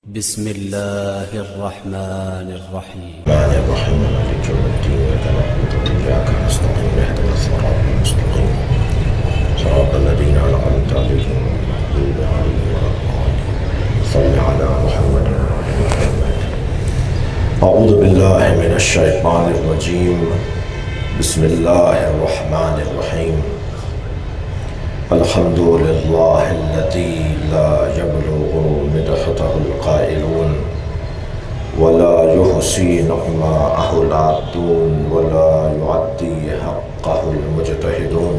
بسم الله الرحمن الرحيم مالك يوم الدين إياك نعبد وإياك نستعين اهدنا الصراط المستقيم صراط الذين أنعمت عليهم غير المغضوب عليهم ولا الضالين صل على محمد وعلى آل محمد. أعوذ بالله من الشيطان الرجيم. بسم الله الرحمن الرحيم. الحمد لله الذي لا يبلغ مدحته القائلون ولا يحصي نعماءه العادون ولا يعدي حقه المجتهدون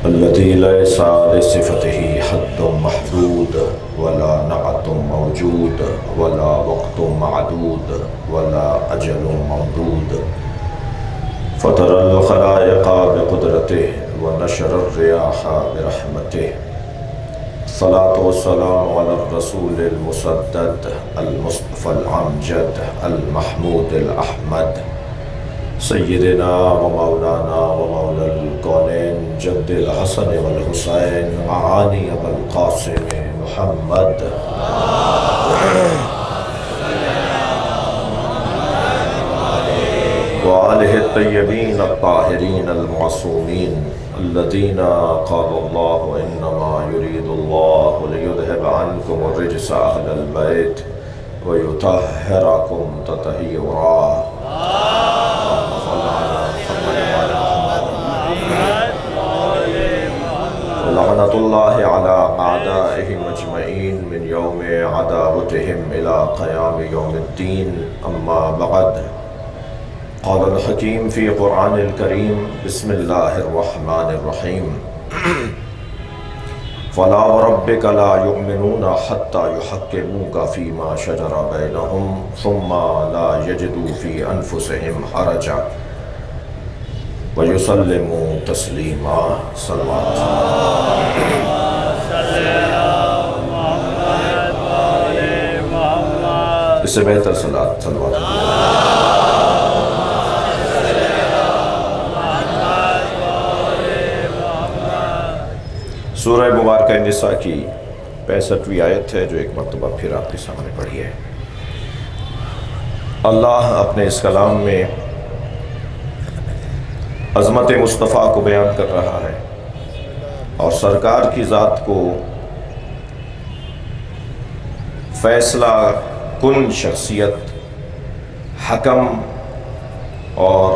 الذي ليس لصفته حد محدود ولا نعت موجود ولا وقت معدود ولا أجل ممدود فطر الخلائق بقدرته ونشر الرياح برحمته. الصلاة والسلام على الرسول المسدد المصطفى الأمجد المحمود الأحمد سيدنا ومولانا ومولى الكونين جد الحسن والحسين معاني أبا القاسم محمد وآله الطيبين الطاهرين المعصومين الذين قال الله إنما يريد الله ليذهب عنكم الرجس أهل البيت ويطهركم تطهيرا. لعنة الله على أعدائهم أجمعين من يوم عداوتهم إلى قيام يوم الدين. أما بعد، قال الحكيم في قرآن الكريم بسم الله الرحمن الرحيم فلا وربك لا يؤمنون حتى يحكموك فيما شجر بينهم ثم لا يجدوا في أنفسهم حرجا ويسلموا تسليما. صلوات اس سے بہتر صلوات سورہ مبارکہ نساء کی 65ویں آیت ہے جو ایک مرتبہ پھر آپ کے سامنے پڑھی ہے. اللہ اپنے اس کلام میں عظمت مصطفیٰ کو بیان کر رہا ہے اور سرکار کی ذات کو فیصلہ کن شخصیت، حکم اور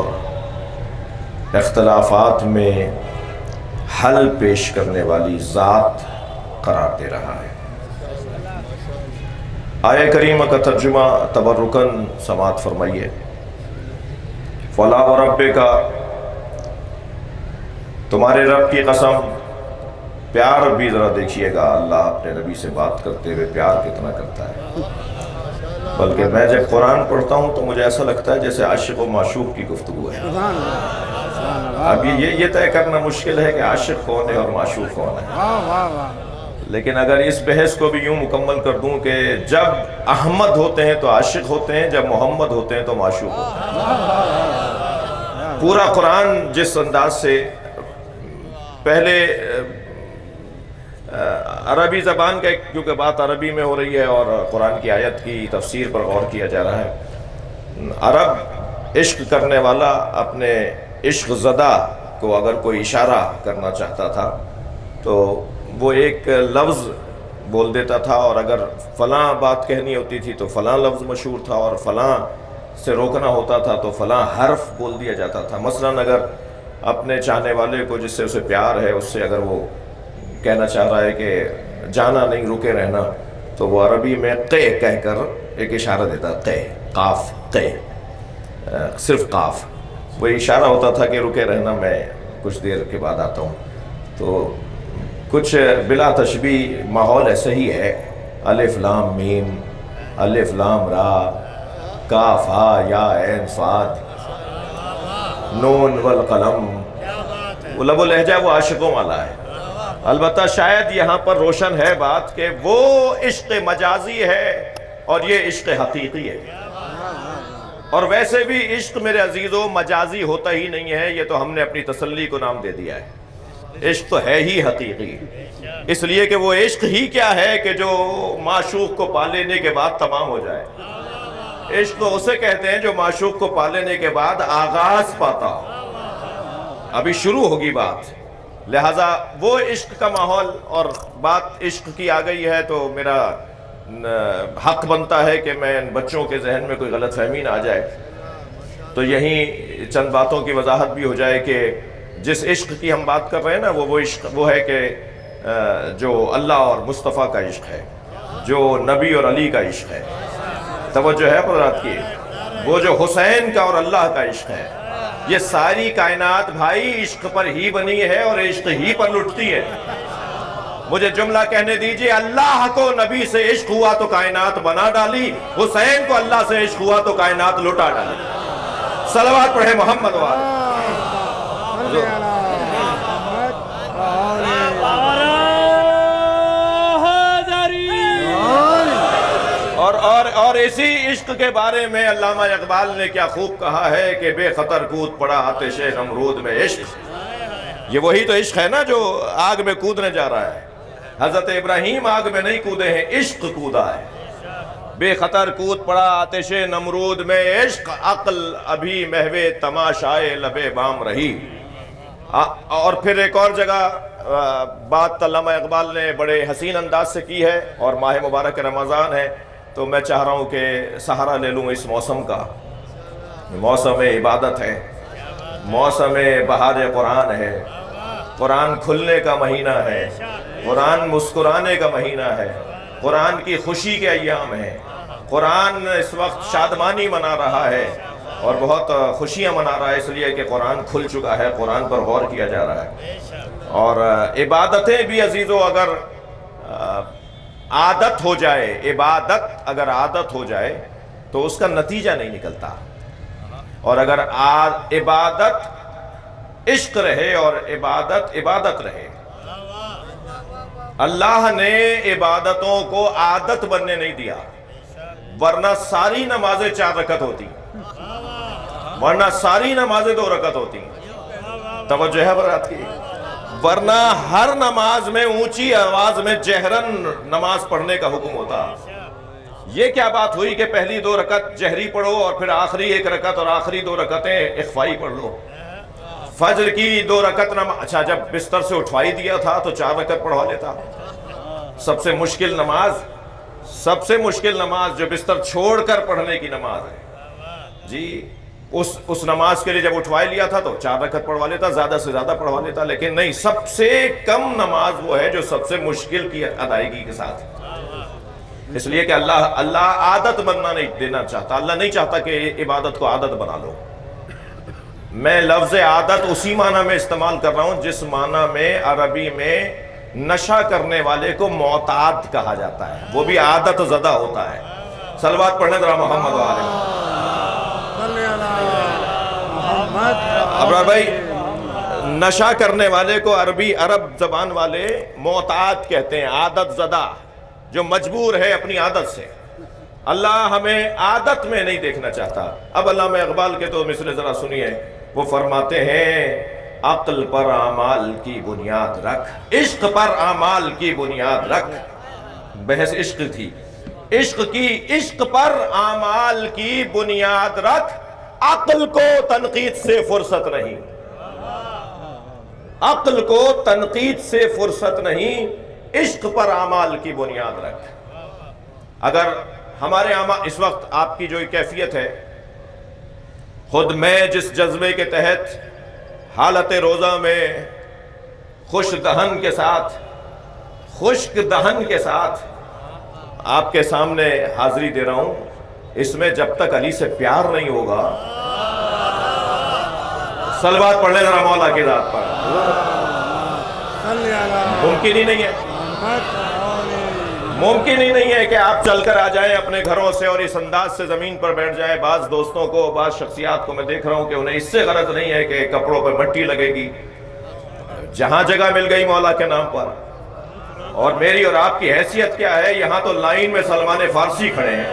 اختلافات میں حل پیش کرنے والی ذات قرار دے رہا ہے. آیہ کریمہ کا ترجمہ تبرکن سماعت فرمائیے. فلا وربک، تمہارے رب کی قسم. پیار بھی ذرا دیکھیے گا اللہ اپنے نبی سے بات کرتے ہوئے پیار کتنا کرتا ہے. بلکہ میں جب قرآن پڑھتا ہوں تو مجھے ایسا لگتا ہے جیسے عاشق و معشوق کی گفتگو ہے. اب یہ طے کرنا مشکل ہے کہ عاشق کون ہے اور معشوق کون ہے. لیکن اگر اس بحث کو بھی یوں مکمل کر دوں کہ جب احمد ہوتے ہیں تو عاشق ہوتے ہیں، جب محمد ہوتے ہیں تو معشوق ہوتے ہیں. پورا قرآن جس انداز سے پہلے عربی زبان کا، کیونکہ بات عربی میں ہو رہی ہے اور قرآن کی آیت کی تفسیر پر غور کیا جا رہا ہے. عرب عشق کرنے والا اپنے عشق زدہ کو اگر کوئی اشارہ کرنا چاہتا تھا تو وہ ایک لفظ بول دیتا تھا، اور اگر فلاں بات کہنی ہوتی تھی تو فلاں لفظ مشہور تھا، اور فلاں سے روکنا ہوتا تھا تو فلاں حرف بول دیا جاتا تھا. مثلاً اگر اپنے چاہنے والے کو جس سے اسے پیار ہے اس سے اگر وہ کہنا چاہ رہا ہے کہ جانا نہیں، رکے رہنا، تو وہ عربی میں قے کہہ کر ایک اشارہ دیتا. قے، قاف، قے، صرف قاف. وہ اشارہ ہوتا تھا کہ رکے رہنا، میں کچھ دیر کے بعد آتا ہوں. تو کچھ بلا تشبیہ ماحول ایسا ہی ہے. الف لام میم، الف لام را، کاف ہا یا عین صاد، نون والقلم. وہ لب و لہجہ وہ عاشقوں والا ہے. البتہ شاید یہاں پر روشن ہے بات کہ وہ عشق مجازی ہے اور یہ عشق حقیقی ہے. اور ویسے بھی عشق میرے عزیزو مجازی ہوتا ہی نہیں ہے، یہ تو ہم نے اپنی تسلی کو نام دے دیا ہے. عشق تو ہے ہی حقیقی، اس لیے کہ وہ عشق ہی کیا ہے کہ جو معشوق کو پا لینے کے بعد تمام ہو جائے۔ عشق تو اسے کہتے ہیں جو معشوق کو پا لینے کے بعد آغاز پاتا ہو، ابھی شروع ہوگی بات۔ لہٰذا وہ عشق کا ماحول، اور بات عشق کی آ گئی ہے تو میرا حق بنتا ہے کہ میں ان بچوں کے ذہن میں کوئی غلط فہمی نہ آ جائے، تو یہیں چند باتوں کی وضاحت بھی ہو جائے کہ جس عشق کی ہم بات کر رہے ہیں نا وہ عشق وہ ہے کہ جو اللہ اور مصطفیٰ کا عشق ہے، جو نبی اور علی کا عشق ہے، توجہ ہے حضرات کی، وہ جو حسین کا اور اللہ کا عشق ہے۔ یہ ساری کائنات بھائی عشق پر ہی بنی ہے اور عشق ہی پر لٹتی ہے۔ مجھے جملہ کہنے دیجئے، اللہ کو نبی سے عشق ہوا تو کائنات بنا ڈالی، حسین کو اللہ سے عشق ہوا تو کائنات لٹا ڈالی۔ صلوات پڑھے محمد والے۔ اور اسی عشق کے بارے میں علامہ اقبال نے کیا خوب کہا ہے کہ بے خطر کود پڑا آتش نمرود میں عشق۔ یہ وہی تو عشق ہے نا جو آگ میں کودنے جا رہا ہے۔ حضرت ابراہیم آگ میں نہیں کودے ہیں، عشق کودا ہے۔ بے خطر کود پڑا آتش نمرود میں عشق، عقل ابھی محو تماشائے لبے بام رہی۔ اور پھر ایک اور جگہ بات علامہ اقبال نے بڑے حسین انداز سے کی ہے، اور ماہ مبارک رمضان ہے تو میں چاہ رہا ہوں کہ سہارا لے لوں اس موسم کا۔ موسم عبادت ہے، موسم بہار قرآن ہے، قرآن کھلنے کا مہینہ ہے، قرآن مسکرانے کا مہینہ ہے، قرآن کی خوشی کے ایام ہیں۔ قرآن اس وقت شادمانی منا رہا ہے اور بہت خوشیاں منا رہا ہے، اس لیے کہ قرآن کھل چکا ہے، قرآن پر غور کیا جا رہا ہے۔ اور عبادتیں بھی عزیزو اگر عادت ہو جائے، عبادت اگر عادت ہو جائے تو اس کا نتیجہ نہیں نکلتا، اور اگر عبادت عشق رہے اور عبادت عبادت رہے۔ اللہ نے عبادتوں کو عادت بننے نہیں دیا، ورنہ ساری نمازیں 4 رکعت ہوتی، ورنہ ساری نمازیں 2 رکعت ہوتی۔ توجہ ہے برات کی؟ ورنہ ہر نماز میں اونچی آواز میں جہرن نماز پڑھنے کا حکم ہوتا۔ یہ کیا بات ہوئی کہ پہلی 2 رکعت جہری پڑھو اور پھر آخری 1 رکعت اور آخری 2 رکعتیں اخفائی پڑھ لو؟ فجر کی 2 رکعت نماز، اچھا جب بستر سے اٹھوائی دیا تھا تو 4 رکعت پڑھوا لیتا۔ سب سے مشکل نماز جو بستر چھوڑ کر پڑھنے کی نماز ہے جی، اس نماز کے لیے جب اٹھوائی لیا تھا تو 4 رکعت پڑھوا لیتا، زیادہ سے زیادہ پڑھوا لیتا، لیکن نہیں، سب سے کم نماز وہ ہے جو سب سے مشکل کی ادائیگی کے ساتھ، اس لیے کہ اللہ عادت بننا نہیں دینا چاہتا۔ اللہ نہیں چاہتا کہ عبادت کو عادت بنا لو۔ میں لفظ عادت اسی معنی میں استعمال کر رہا ہوں جس معنی میں عربی میں نشہ کرنے والے کو معتاد کہا جاتا ہے، وہ بھی عادت زدہ ہوتا ہے۔ صلوات پڑھنے ذرا محمد وآلہ ابرار بھائی۔ نشہ کرنے والے کو عرب زبان والے معتاد کہتے ہیں، عادت زدہ، جو مجبور ہے اپنی عادت سے۔ اللہ ہمیں عادت میں نہیں دیکھنا چاہتا۔ اب علامہ اقبال کے تو مصرع ذرا سنیے، وہ فرماتے ہیں عقل پر اعمال کی بنیاد رکھ، عشق پر اعمال کی بنیاد رکھ۔ بحث عشق تھی، عشق پر اعمال کی بنیاد رکھ، عقل کو تنقید سے فرصت نہیں، عقل کو تنقید سے فرصت نہیں، عشق پر اعمال کی بنیاد رکھ۔ اگر ہمارے اعمال اس وقت آپ کی جو کیفیت ہے، خود میں جس جذبے کے تحت حالت روزہ میں خشک دہن کے ساتھ آپ کے سامنے حاضری دے رہا ہوں، اس میں جب تک علی سے پیار نہیں ہوگا، صلوات پڑھ لیں ذرا مولا کی ذات پر، ممکن ہی نہیں ہے، ممکن ہی نہیں ہے کہ آپ چل کر آ جائیں اپنے گھروں سے اور اس انداز سے زمین پر بیٹھ جائیں۔ بعض دوستوں کو، بعض شخصیات کو میں دیکھ رہا ہوں کہ انہیں اس سے غرض نہیں ہے کہ کپڑوں پہ مٹی لگے گی، جہاں جگہ مل گئی مولا کے نام پر۔ اور میری اور آپ کی حیثیت کیا ہے؟ یہاں تو لائن میں سلمان فارسی کھڑے ہیں،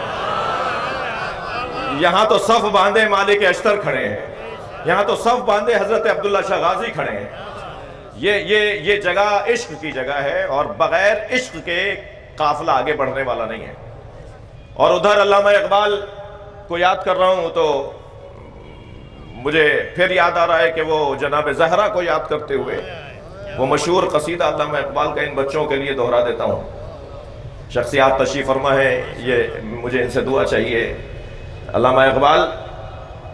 یہاں تو صف باندھے مالک اشتر کھڑے ہیں، یہاں تو صف باندھے حضرت عبداللہ شاہ غازی کھڑے ہیں، یہ جگہ عشق کی جگہ ہے، اور بغیر عشق کے قافلہ آگے بڑھنے والا نہیں ہے۔ اور ادھر علامہ اقبال کو یاد کر رہا ہوں تو مجھے پھر یاد آ رہا ہے کہ وہ جناب زہرا کو یاد کرتے ہوئے وہ مشہور قصیدہ علامہ اقبال کا ان بچوں کے لیے دہرا دیتا ہوں۔ شخصیات تشریف فرما ہے، یہ مجھے ان سے دعا چاہیے۔ علامہ اقبال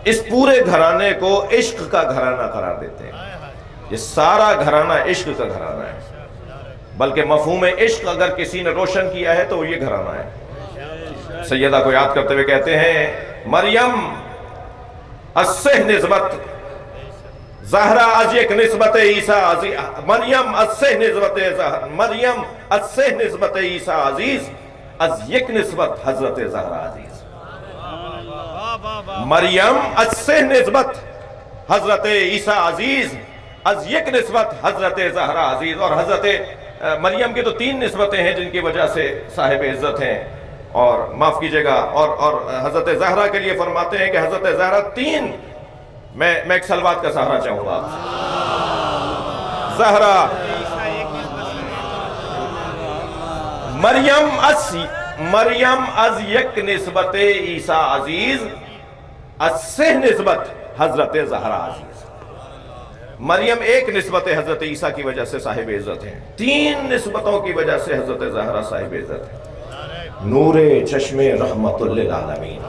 اس پورے گھرانے کو عشق کا گھرانہ قرار دیتے ہیں۔ یہ سارا گھرانہ عشق کا گھرانہ ہے، بلکہ مفہوم عشق اگر کسی نے روشن کیا ہے تو وہ یہ گھرانہ ہے۔ سیدہ کو یاد کرتے ہوئے کہتے ہیں، مریم از سہ نسبت زہرا از یک نسبت عیسیٰ عزیز، مریم از سہ نسبت زہرا، مریم از سہ نسبت عیسیٰ عزیز، از یک نسبت حضرت زہرا عزیز۔ مریم از سہ نسبت حضرت عیسیٰ عزیز، از یک نسبت حضرت زہرا عزیز۔ اور حضرت مریم کی تو 3 نسبتیں ہیں جن کی وجہ سے صاحب عزت ہیں، اور معاف کیجئے گا، اور حضرت زہرا کے لیے فرماتے ہیں کہ حضرت زہرا 3، میں ایک سلوات کا سہارا چاہوں گا۔ زہرا مریم از یک نسبت عیسیٰ عزیز، از سہ نسبت حضرت زہرا عزیز۔ مریم ایک نسبت حضرت عیسیٰ کی وجہ سے صاحب عزت ہیں، 3 نسبتوں کی وجہ سے حضرت زہرا صاحب عزت ہے۔ نور چشم رحمت للعالمین۔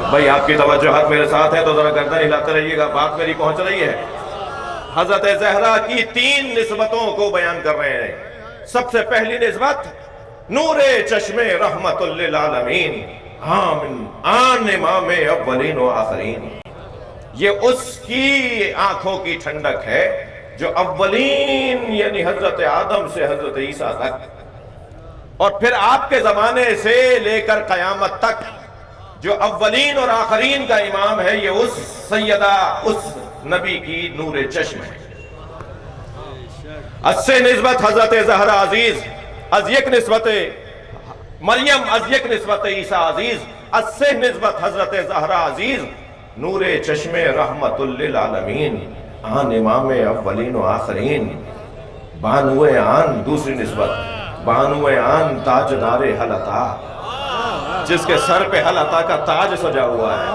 بھائی آپ کی توجہات میرے ساتھ ہے تو ذرا گردن ہلاتے رہیے گا، بات میری پہنچ رہی ہے۔ حضرت زہرا کی 3 نسبتوں کو بیان کر رہے ہیں۔ سب سے پہلی نسبت نور چشم رحمت للعالمین، آن امام اولین و آخرین۔ یہ اس کی آنکھوں کی ٹھنڈک ہے جو اولین یعنی حضرت آدم سے حضرت عیسیٰ تک، اور پھر آپ کے زمانے سے لے کر قیامت تک جو اولین اور آخرین کا امام ہے، یہ اس سیدہ، اس نبی کی نور چشم ہے۔ از سے نسبت حضرت زہرا عزیز، از یک نسبت مریم، از یک نسبت عیسیٰ عزیز، از سے نسبت حضرت زہرا عزیز، نور چشم رحمت للعالمین، آن امام اولین و آخرین، بانو آن دوسری نسبت، بانو آن تاجدار حل عطا، جس کے سر پہ حل عطا کا تاج سجا ہوا ہے،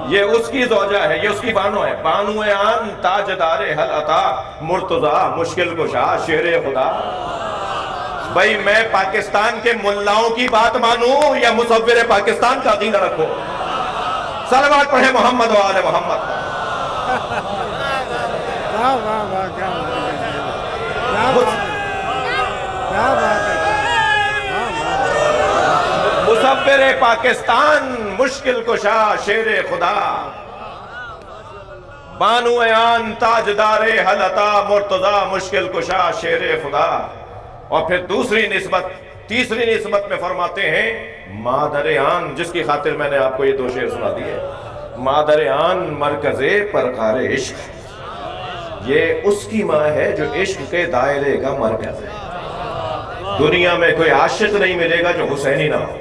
یہ اس کی زوجہ ہے، یہ اس کی بانو ہے۔ بانو آن تاجدار حل عطا، مرتضیٰ مشکل کشا شیر خدا۔ بھائی میں پاکستان کے ملاؤں کی بات مانوں یا مصور پاکستان کا عقیدہ رکھو؟ صلوات پڑھیں محمد و آل محمد۔ مصور پاکستان مشکل کشا شیر خدا، بانو آن تاجدار حل عطا، مرتضیٰ مشکل کشا شیر خدا۔ اور پھر دوسری نسبت، تیسری نسبت میں فرماتے ہیں مادر آن، جس کی خاطر میں نے آپ کو یہ 2 شعر سنا دیے۔ مادر آن مرکز پرکار عشق، یہ اس کی ماں ہے جو عشق کے دائرے کا مرکز ہے۔ دنیا میں کوئی عاشق نہیں ملے گا جو حسینی نہ ہو۔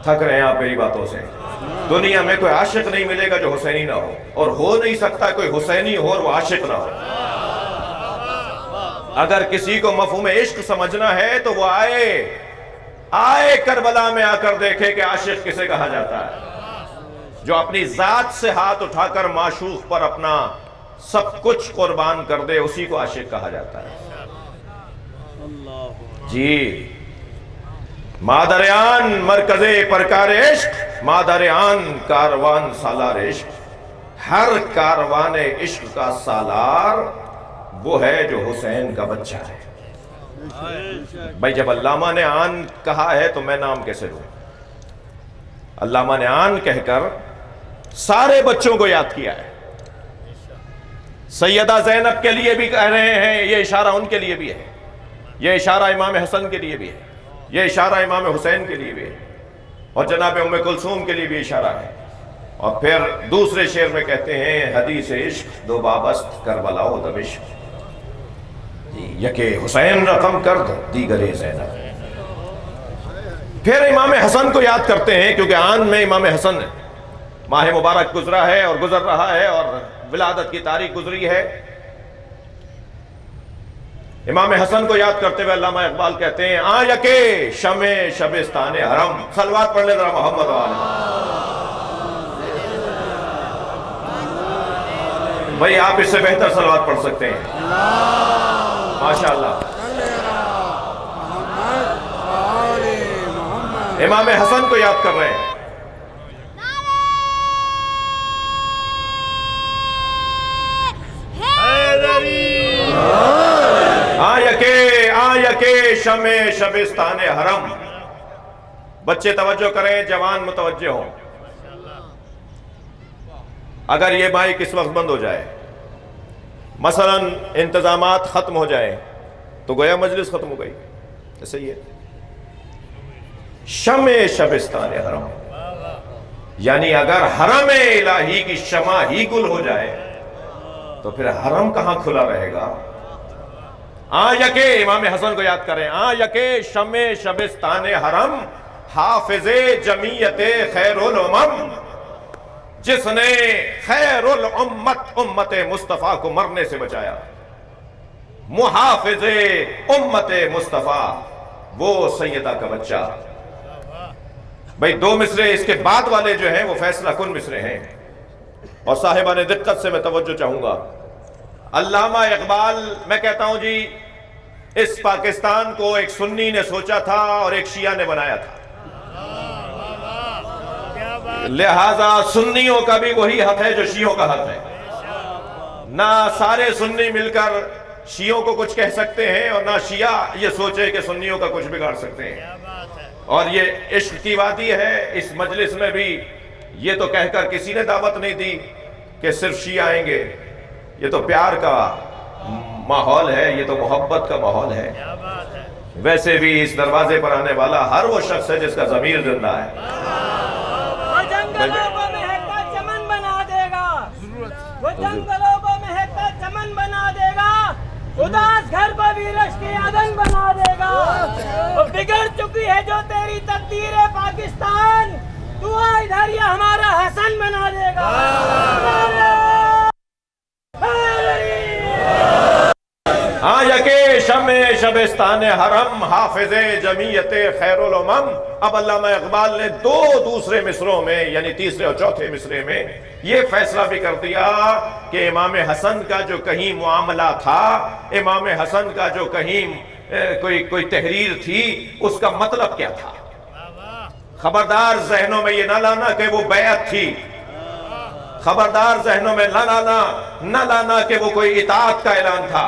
تھک رہے ہیں آپ میری باتوں سے؟ دنیا میں کوئی عاشق نہیں ملے گا جو حسینی نہ ہو، اور ہو نہیں سکتا کوئی حسینی ہو اور وہ عاشق نہ ہو۔ اگر کسی کو مفہوم عشق سمجھنا ہے تو وہ آئے کربلا میں آ کر دیکھے کہ عاشق کسے کہا جاتا ہے، جو اپنی ذات سے ہاتھ اٹھا کر معشوق پر اپنا سب کچھ قربان کر دے، اسی کو عاشق کہا جاتا ہے۔ جی، مادریان مرکز پرکار عشق، مادریان کاروان سالار عشق، ہر کاروان عشق کا سالار وہ ہے جو حسین کا بچہ ہے۔ بھائی جب علامہ نے آن کہا ہے تو میں نام کیسے لوں؟ علامہ نے آن کہہ کر سارے بچوں کو یاد کیا ہے۔ سیدہ زینب کے لیے بھی کہہ رہے ہیں، یہ اشارہ ان کے لیے بھی ہے، یہ اشارہ امام حسن کے لیے بھی ہے، یہ اشارہ امام حسین کے لیے بھی ہے، اور جناب ام کلثوم کے لیے بھی اشارہ ہے۔ اور پھر دوسرے شعر میں کہتے ہیں حدیث عشق دو بابست کربلا و دمشق، یکے حسین رقم کرد دیگرے زینب۔ پھر امام حسن کو یاد کرتے ہیں کیونکہ آن میں امام حسن ہے، ماہ مبارک گزرا ہے اور گزر رہا ہے اور ولادت کی تاریخ گزری ہے۔ امام حسن کو یاد کرتے ہوئے علامہ اقبال کہتے ہیں آ یکے شمع شبستان حرم. صلوات پڑھ لیں ذرا محمد والے. بھائی آپ اس سے بہتر صلوات پڑھ سکتے ہیں ماشاءاللہ. امام حسن کو یاد کر رہے ہیں. آ یکے شمع شبستان حرم. بچے توجہ کریں، جوان متوجہ ہوں. اگر یہ مائک اس وقت بند ہو جائے، مثلا انتظامات ختم ہو جائیں، تو گویا مجلس ختم ہو گئی. ایسے ہی ہے. شمع شبستان حرم یعنی اگر حرم الہی کی شمع ہی گل ہو جائے تو پھر حرم کہاں کھلا رہے گا. آ یکے، امام حسن کو یاد کریں، آ یکے شمع شبستان حرم حافظ جمیعت خیر الامم. جس نے خیر الامت امت مصطفیٰ کو مرنے سے بچایا، محافظ امت مصطفیٰ وہ سیدہ کا بچہ. بھئی دو مصرے اس کے بعد والے جو ہیں وہ فیصلہ کن مصرے ہیں. اور صاحبان دقت سے میں توجہ چاہوں گا. علامہ اقبال، میں کہتا ہوں جی اس پاکستان کو ایک سنی نے سوچا تھا اور ایک شیعہ نے بنایا تھا، لہذا سنیوں کا بھی وہی حق ہے جو شیعوں کا حق ہے. نہ سارے سنی مل کر شیعوں کو کچھ کہہ سکتے ہیں اور نہ شیعہ یہ سوچے کہ سنیوں کا کچھ بگاڑ سکتے ہیں. اور یہ عشق کی وادی ہے. اس مجلس میں بھی یہ تو کہہ کر کسی نے دعوت نہیں دی کہ صرف شیعہ آئیں گے. یہ تو پیار کا ماحول ہے، یہ تو محبت کا ماحول ہے. ویسے بھی اس دروازے پر آنے والا ہر وہ شخص ہے جس کا ضمیر زندہ ہے. وہ جنگلوں کو مہکتا چمن بنا دے گا، وہ جنگلوں کو مہکتا چمن بنا دے گا، اداس گھر کو بھی رشک عدن بنا دے گا. وہ بگڑ چکی ہے جو تیری تقدیر ہے پاکستان، تو ادھر یہ ہمارا حسن بنا دے گا. آ یکے شمع شبستان حرم حافظ جمیعت خیر الامم. اب علامہ اقبال نے دو دوسرے مصروں میں یعنی تیسرے اور چوتھے مصرے میں یہ فیصلہ بھی کر دیا کہ امام حسن کا جو کہیں معاملہ تھا، امام حسن کا جو کہیں کوئی تحریر تھی، اس کا مطلب کیا تھا. خبردار ذہنوں میں یہ نہ لانا کہ وہ بیعت تھی. خبردار ذہنوں میں نہ لانا کہ وہ کوئی اطاعت کا اعلان تھا.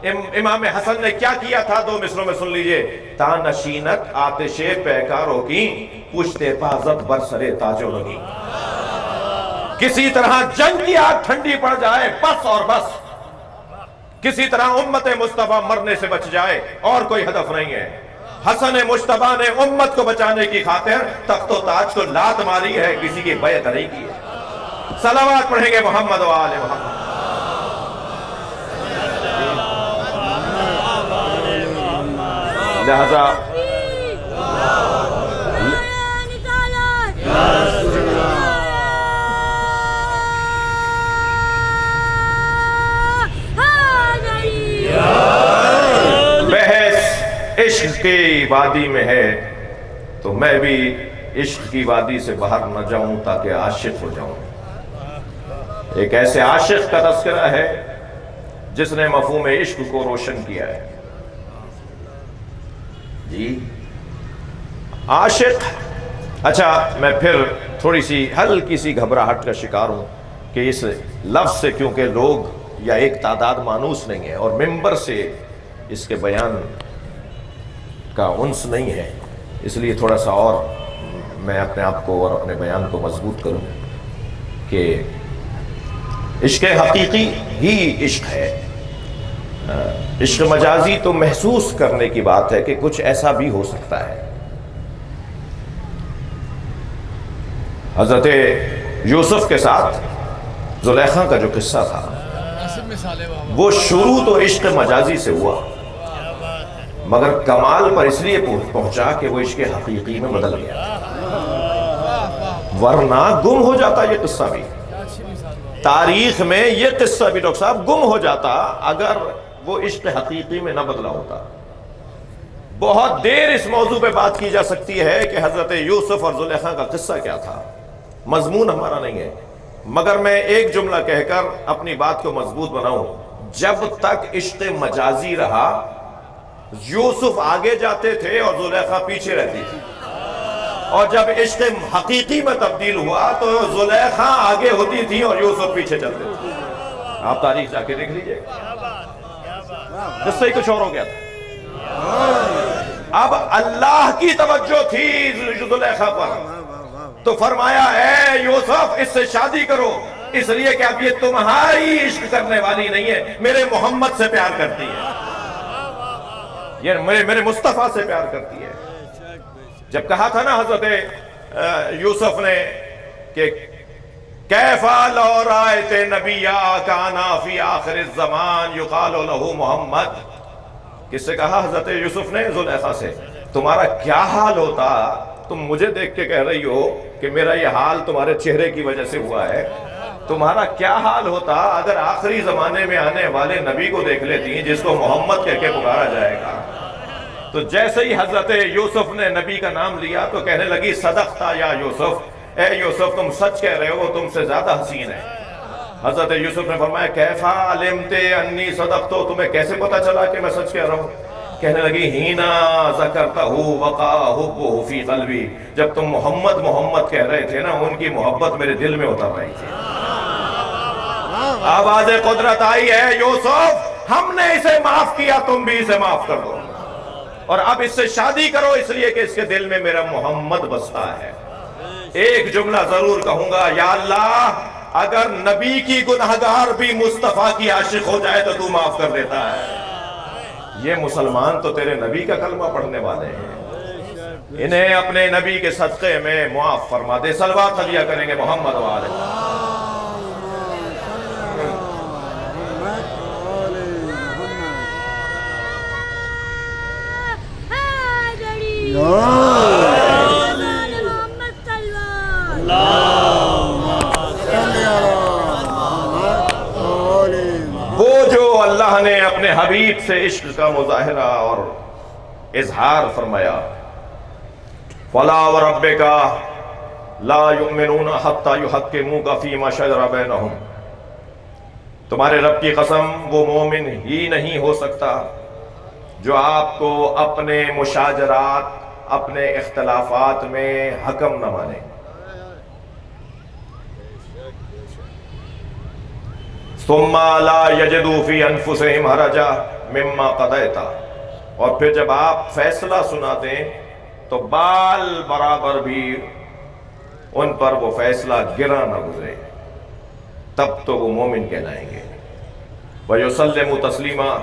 امام حسن نے کیا کیا تھا دو مصروں میں سن لیجئے. تا نشینت آتش پیکاروں کی پشتے پازت برسرے تاجوں لگی. کسی طرح جنگ کی آگ ٹھنڈی پڑ جائے بس اور بس، کسی طرح امت مصطفیٰ مرنے سے بچ جائے، اور کوئی ہدف نہیں ہے. حسن مجتبیٰ نے امت کو بچانے کی خاطر تخت و تاج کو لات ماری ہے، کسی کی بیعت نہیں کی ہے. صلوات پڑھیں گے محمد و آل محمد. لہذا بحث عشق کی وادی میں ہے تو میں بھی عشق کی وادی سے باہر نہ جاؤں تاکہ عاشق ہو جاؤں. ایک ایسے عاشق کا تذکرہ ہے جس نے مفہوم عشق کو روشن کیا ہے. جی عاشق. اچھا میں پھر تھوڑی سی ہلکی سی گھبراہٹ کا شکار ہوں کہ اس لفظ سے کیونکہ لوگ یا ایک تعداد مانوس نہیں ہے اور ممبر سے اس کے بیان کا انس نہیں ہے، اس لیے تھوڑا سا اور میں اپنے آپ کو اور اپنے بیان کو مضبوط کروں کہ عشق حقیقی ہی عشق ہے. عشق مجازی تو محسوس کرنے کی بات ہے کہ کچھ ایسا بھی ہو سکتا ہے. حضرت یوسف کے ساتھ زلیخا کا جو قصہ تھا وہ شروع تو عشق مجازی سے ہوا، مگر کمال پر اس لیے پہنچا کہ وہ عشق حقیقی میں بدل گیا، ورنہ گم ہو جاتا یہ قصہ بھی. تاریخ میں یہ قصہ بھی ڈاکٹر صاحب گم ہو جاتا اگر وہ عشق حقیقی میں نہ بدلا ہوتا۔ بہت دیر اس موضوع پہ بات کی جا سکتی ہے کہ حضرت یوسف اور زلیخا کا قصہ کیا تھا، مضمون ہمارا نہیں ہے، مگر میں ایک جملہ کہہ کر اپنی بات کو مضبوط بناؤں۔ جب تک عشق مجازی رہا، یوسف آگے جاتے تھے اور زلیخا پیچھے رہتی تھی، اور جب عشق حقیقی میں تبدیل ہوا تو زلیخا آگے ہوتی تھی اور یوسف پیچھے چلتے تھے۔ آپ تاریخ جا کے دیکھ لیجئے، قصہ ہی کچھ اور ہو گیا تھا۔ اب اللہ کی توجہ تھی زلیخا پر، تو فرمایا اے یوسف اس سے شادی کرو، اس لیے کہ اب یہ تمہاری عشق کرنے والی نہیں ہے، میرے محمد سے پیار کرتی ہے، یہ میرے مصطفیٰ سے پیار کرتی ہے۔ جب کہا تھا نا حضرت یوسف نے کہ کیفا لو رأیت نبیا کانا فی آخر الزمان یقال لہ محمد، کس سے کہا؟ حضرت یوسف نے زلیخا سے۔ تمہارا کیا حال ہوتا، تم مجھے دیکھ کے کہہ رہی ہو کہ میرا یہ حال تمہارے چہرے کی وجہ سے ہوا ہے، تمہارا کیا حال ہوتا اگر آخری زمانے میں آنے والے نبی کو دیکھ لیتی جس کو محمد کہہ کے پکارا جائے گا۔ تو جیسے ہی حضرت یوسف نے نبی کا نام لیا تو کہنے لگی صدقتا یا یوسف، اے یوسف تم سچ کہہ رہے ہو، وہ تم سے زیادہ حسین ہے۔ حضرت یوسف نے فرمایا کیفا علمت انی صدقتو، تمہیں کیسے پتا چلا کہ میں سچ کہہ رہا ہوں؟ کہنے لگی ہینا ذکرتہ وقع حبہ فی قلبی، جب تم محمد محمد کہہ رہے تھے نا، ان کی محبت میرے دل میں اتر رہی تھی۔ آواز قدرت آئی ہے یوسف ہم نے اسے معاف کیا، تم بھی اسے معاف کر دو، اور اب اس سے شادی کرو اس لیے کہ اس کے دل میں میرا محمد بستا ہے۔ ایک جملہ ضرور کہوں گا، یا اللہ اگر نبی کی گناہگار بھی مصطفیٰ کی عاشق ہو جائے تو تو معاف کر دیتا ہے۔ یہ مسلمان تو تیرے نبی کا کلمہ پڑھنے والے ہیں، انہیں اپنے نبی کے صدقے میں معاف فرما دے۔ صلوات علیہ کریں گے محمد و آلہ۔ وہ جو اللہ نے اپنے حبیب سے عشق کا مظاہرہ اور اظہار فرمایا، فَلَا وَرَبِّكَ لَا يُؤْمِنُونَ حَتَّى يُحَكِّمُوكَ فِيمَا شَجَرَ بَيْنَهُمْ، تمہارے رب کی قسم وہ مومن ہی نہیں ہو سکتا جو آپ کو اپنے مشاجرات، اپنے اختلافات میں حکم نہ مانے۔ ثم لا يجدوا في انفسهم حرجا مما قضيت، اور پھر جب آپ فیصلہ سنا دیں تو بال برابر بھی ان پر وہ فیصلہ گرا نہ گزرے، تب تو وہ مومن کہلائیں گے۔ وَيُسَلِّمُ تَسْلِيمًا،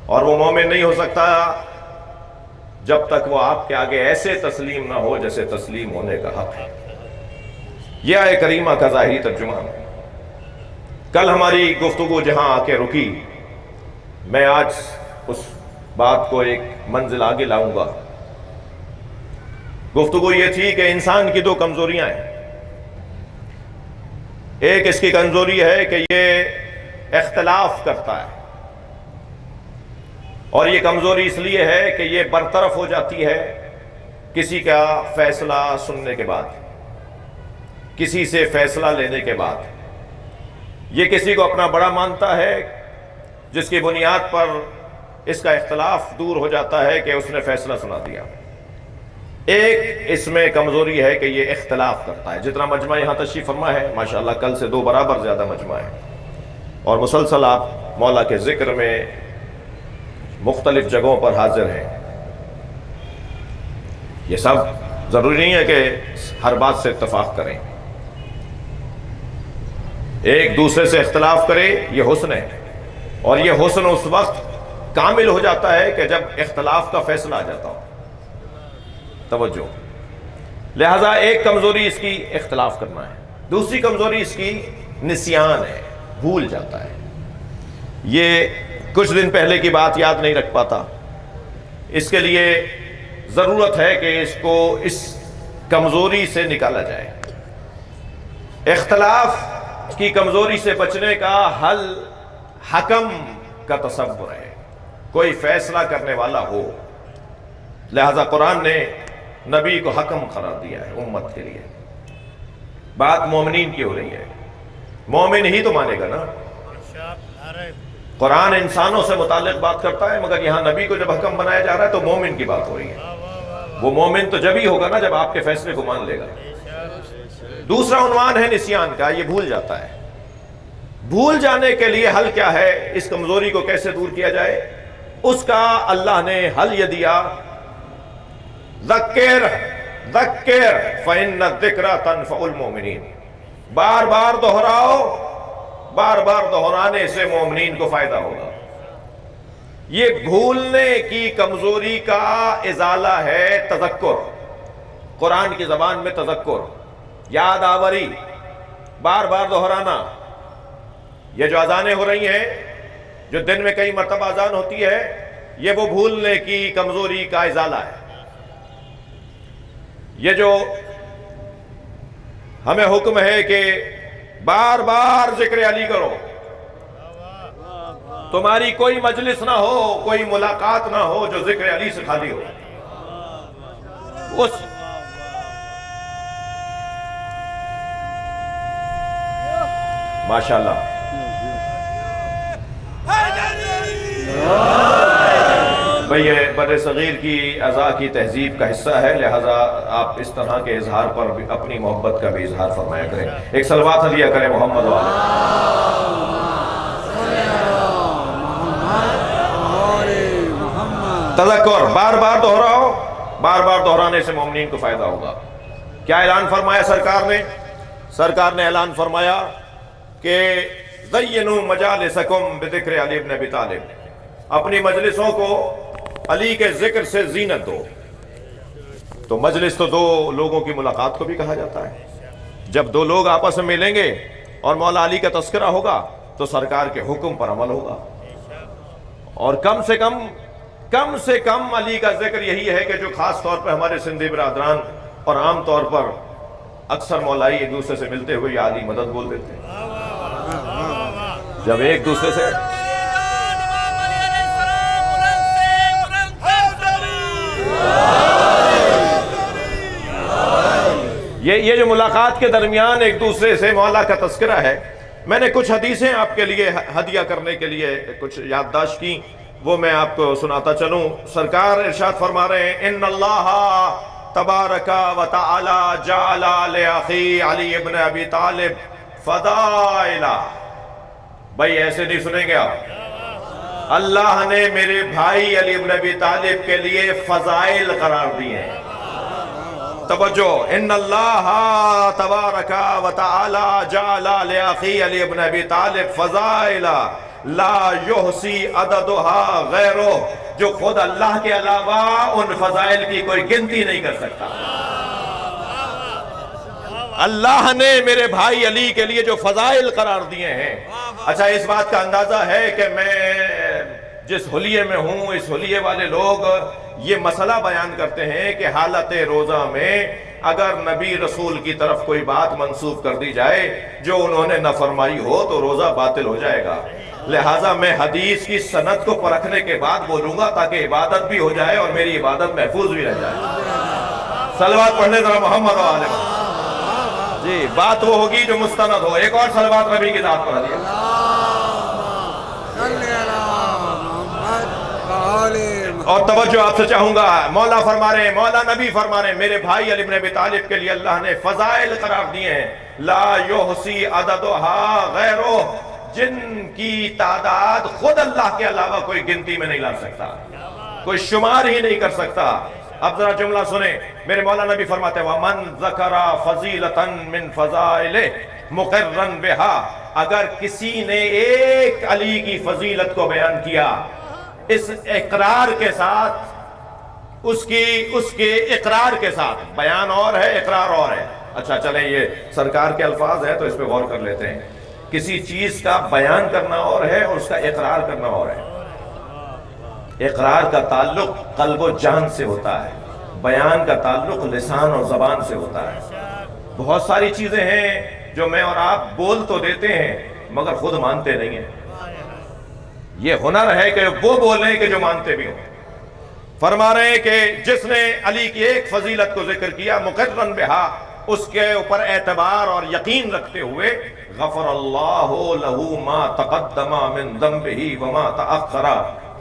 اور وہ مومن نہیں ہو سکتا جب تک وہ آپ کے آگے ایسے تسلیم نہ ہو جیسے تسلیم ہونے کا حق ہے۔ یہ آیہ کریمہ کا ظاہری ترجمہ۔ کل ہماری گفتگو جہاں آ کے رکی، میں آج اس بات کو ایک منزل آگے لاؤں گا۔ گفتگو یہ تھی کہ انسان کی دو کمزوریاں ہیں۔ ایک اس کی کمزوری ہے کہ یہ اختلاف کرتا ہے، اور یہ کمزوری اس لیے ہے کہ یہ برطرف ہو جاتی ہے کسی کا فیصلہ سننے کے بعد، کسی سے فیصلہ لینے کے بعد۔ یہ کسی کو اپنا بڑا مانتا ہے جس کی بنیاد پر اس کا اختلاف دور ہو جاتا ہے کہ اس نے فیصلہ سنا دیا۔ ایک اس میں کمزوری ہے کہ یہ اختلاف کرتا ہے۔ جتنا مجمع یہاں تشریف فرما ہے ماشاءاللہ کل سے 2 برابر زیادہ مجمع ہے، اور مسلسل آپ مولا کے ذکر میں مختلف جگہوں پر حاضر ہیں۔ یہ سب ضروری نہیں ہے کہ ہر بات سے اتفاق کریں، ایک دوسرے سے اختلاف کرے، یہ حسن ہے، اور یہ حسن اس وقت کامل ہو جاتا ہے کہ جب اختلاف کا فیصلہ آ جاتا ہو۔ توجہ، لہذا ایک کمزوری اس کی اختلاف کرنا ہے، دوسری کمزوری اس کی نسیان ہے، بھول جاتا ہے۔ یہ کچھ دن پہلے کی بات یاد نہیں رکھ پاتا، اس کے لیے ضرورت ہے کہ اس کو اس کمزوری سے نکالا جائے۔ اختلاف کی کمزوری سے بچنے کا حل حکم کا تصور ہے، کوئی فیصلہ کرنے والا ہو۔ لہذا قرآن نے نبی کو حکم قرار دیا ہے امت کے لیے۔ بات مومنین کی ہو رہی ہے، مومن ہی تو مانے گا نا۔ قرآن انسانوں سے متعلق بات کرتا ہے، مگر یہاں نبی کو جب حکم بنایا جا رہا ہے تو مومن کی بات ہو رہی ہے۔ وہ مومن تو جب ہی ہوگا نا جب آپ کے فیصلے کو مان لے گا۔ دوسرا عنوان ہے نسیان کا، یہ بھول جاتا ہے۔ بھول جانے کے لیے حل کیا ہے، اس کمزوری کو کیسے دور کیا جائے، اس کا اللہ نے حل یہ دیا، ذکر ذکر فإن الذکر تنفع المؤمنین۔ بار بار دہراؤ، بار بار دہرانے سے مومنین کو فائدہ ہوگا۔ یہ بھولنے کی کمزوری کا ازالہ ہے تذکر، قرآن کی زبان میں تذکر، یاد آوری، بار بار دہرانا۔ یہ جو اذانیں ہو رہی ہیں، جو دن میں کئی مرتبہ اذان ہوتی ہے، یہ وہ بھولنے کی کمزوری کا ازالہ ہے۔ یہ جو ہمیں حکم ہے کہ بار بار ذکر علی کرو، تمہاری کوئی مجلس نہ ہو، کوئی ملاقات نہ ہو جو ذکر علی سے خالی ہو۔ اس ماشاءاللہ بھئی یہ بر صغیر کی اعضاء کی تہذیب کا حصہ ہے، لہذا آپ اس طرح کے اظہار پر بھی اپنی محبت کا بھی اظہار فرمایا کریں۔ ایک صلوات ہدیہ کریں محمد تذکر، بار بار دہراؤ، بار بار دہرانے سے مومنین کو فائدہ ہوگا۔ کیا اعلان فرمایا سرکار نے؟ سرکار نے اعلان فرمایا کہ زینوا مجالسکم بذکر علی ابن ابی طالب، اپنی مجلسوں کو علی کے ذکر سے زینت دو۔ تو مجلس تو دو لوگوں کی ملاقات کو بھی کہا جاتا ہے۔ جب دو لوگ آپس میں ملیں گے اور مولا علی کا تذکرہ ہوگا تو سرکار کے حکم پر عمل ہوگا، اور کم سے کم علی کا ذکر یہی ہے کہ جو خاص طور پہ ہمارے سندھی برادران اور عام طور پر اکثر مولائی ایک دوسرے سے ملتے ہوئے یا علی مدد بول دیتے ہیں۔ جب ایک دوسرے سے یہ جو ملاقات کے درمیان ایک دوسرے سے مولا کا تذکرہ ہے، میں نے کچھ حدیثیں آپ کے لیے ہدیہ کرنے کے لیے کچھ یادداشت کی، وہ میں آپ کو سناتا چلوں۔ سرکار ارشاد فرما رہے ہیں، ان اللہ تبارک و تعالی جعل لأخی علی ابن ابی طالب فضائل۔ بھائی ایسے نہیں سنیں گے آپ، اللہ نے میرے بھائی علی ابن ابی طالب کے لیے فضائل قرار دیے ہیں۔ توجہ، ان اللہ تبارک و تعالی جعل لأخی علی ابن ابی طالب فضائل لا یحصی عددها غیرہ، جو خود اللہ کے علاوہ ان فضائل کی کوئی گنتی نہیں کر سکتا۔ اللہ نے میرے بھائی علی کے لیے جو فضائل قرار دیے ہیں۔ اچھا، اس بات کا اندازہ ہے کہ میں جس حلیے میں ہوں، اس حلیے والے لوگ یہ مسئلہ بیان کرتے ہیں کہ حالت روزہ میں اگر نبی رسول کی طرف کوئی بات منسوب کر دی جائے جو انہوں نے نہ فرمائی ہو تو روزہ باطل ہو جائے گا۔ لہٰذا میں حدیث کی سند کو پرکھنے کے بعد بولوں گا تاکہ عبادت بھی ہو جائے اور میری عبادت محفوظ بھی رہ جائے۔ صلوات پڑھنے ذرا محمد و آل محمد۔ جی، بات وہ ہوگی جو مستند ہو۔ ایک اور صلوات نبی کی ذات پر دیا۔ اور توجہ آپ سے چاہوں گا، مولا فرما رہے ہیں، مولا نبی فرما رہے ہیں، میرے بھائی علی بن ابی طالب کے لیے اللہ نے فضائل قرار دیے ہیں، لا یحصی عددها غیرہ، جن کی تعداد خود اللہ کے علاوہ کوئی گنتی میں نہیں لا سکتا، کوئی شمار ہی نہیں کر سکتا۔ اب ذرا جملہ سنیں، میرے مولا نبی فرماتے ہیں وَمَنْ ذَكَرَ فَضِيلَةً مِّن فَضَائِلِهِ مُقِرًّا بِهَا، اگر کسی نے ایک علی کی فضیلت کو بیان کیا اس اقرار کے ساتھ، اس کے اقرار کے ساتھ، بیان اور ہے اقرار اور ہے۔ اچھا چلیں، یہ سرکار کے الفاظ ہیں تو اس پہ غور کر لیتے ہیں۔ کسی چیز کا بیان کرنا اور ہے اور اس کا اقرار کرنا اور ہے۔ اقرار کا تعلق قلب و جان سے ہوتا ہے، بیان کا تعلق لسان اور زبان سے ہوتا ہے۔ بہت ساری چیزیں ہیں جو میں اور آپ بول تو دیتے ہیں مگر خود مانتے نہیں ہیں۔ یہ ہنر ہے کہ وہ بولیں کہ جو مانتے بھی ہوں. فرما رہے ہیں کہ جس نے علی کی ایک فضیلت کو ذکر کیا مقرن بہا، اس کے اوپر اعتبار اور یقین رکھتے ہوئے، غفر اللہ لہ ما تقدم من ذنبہ وما تأخر.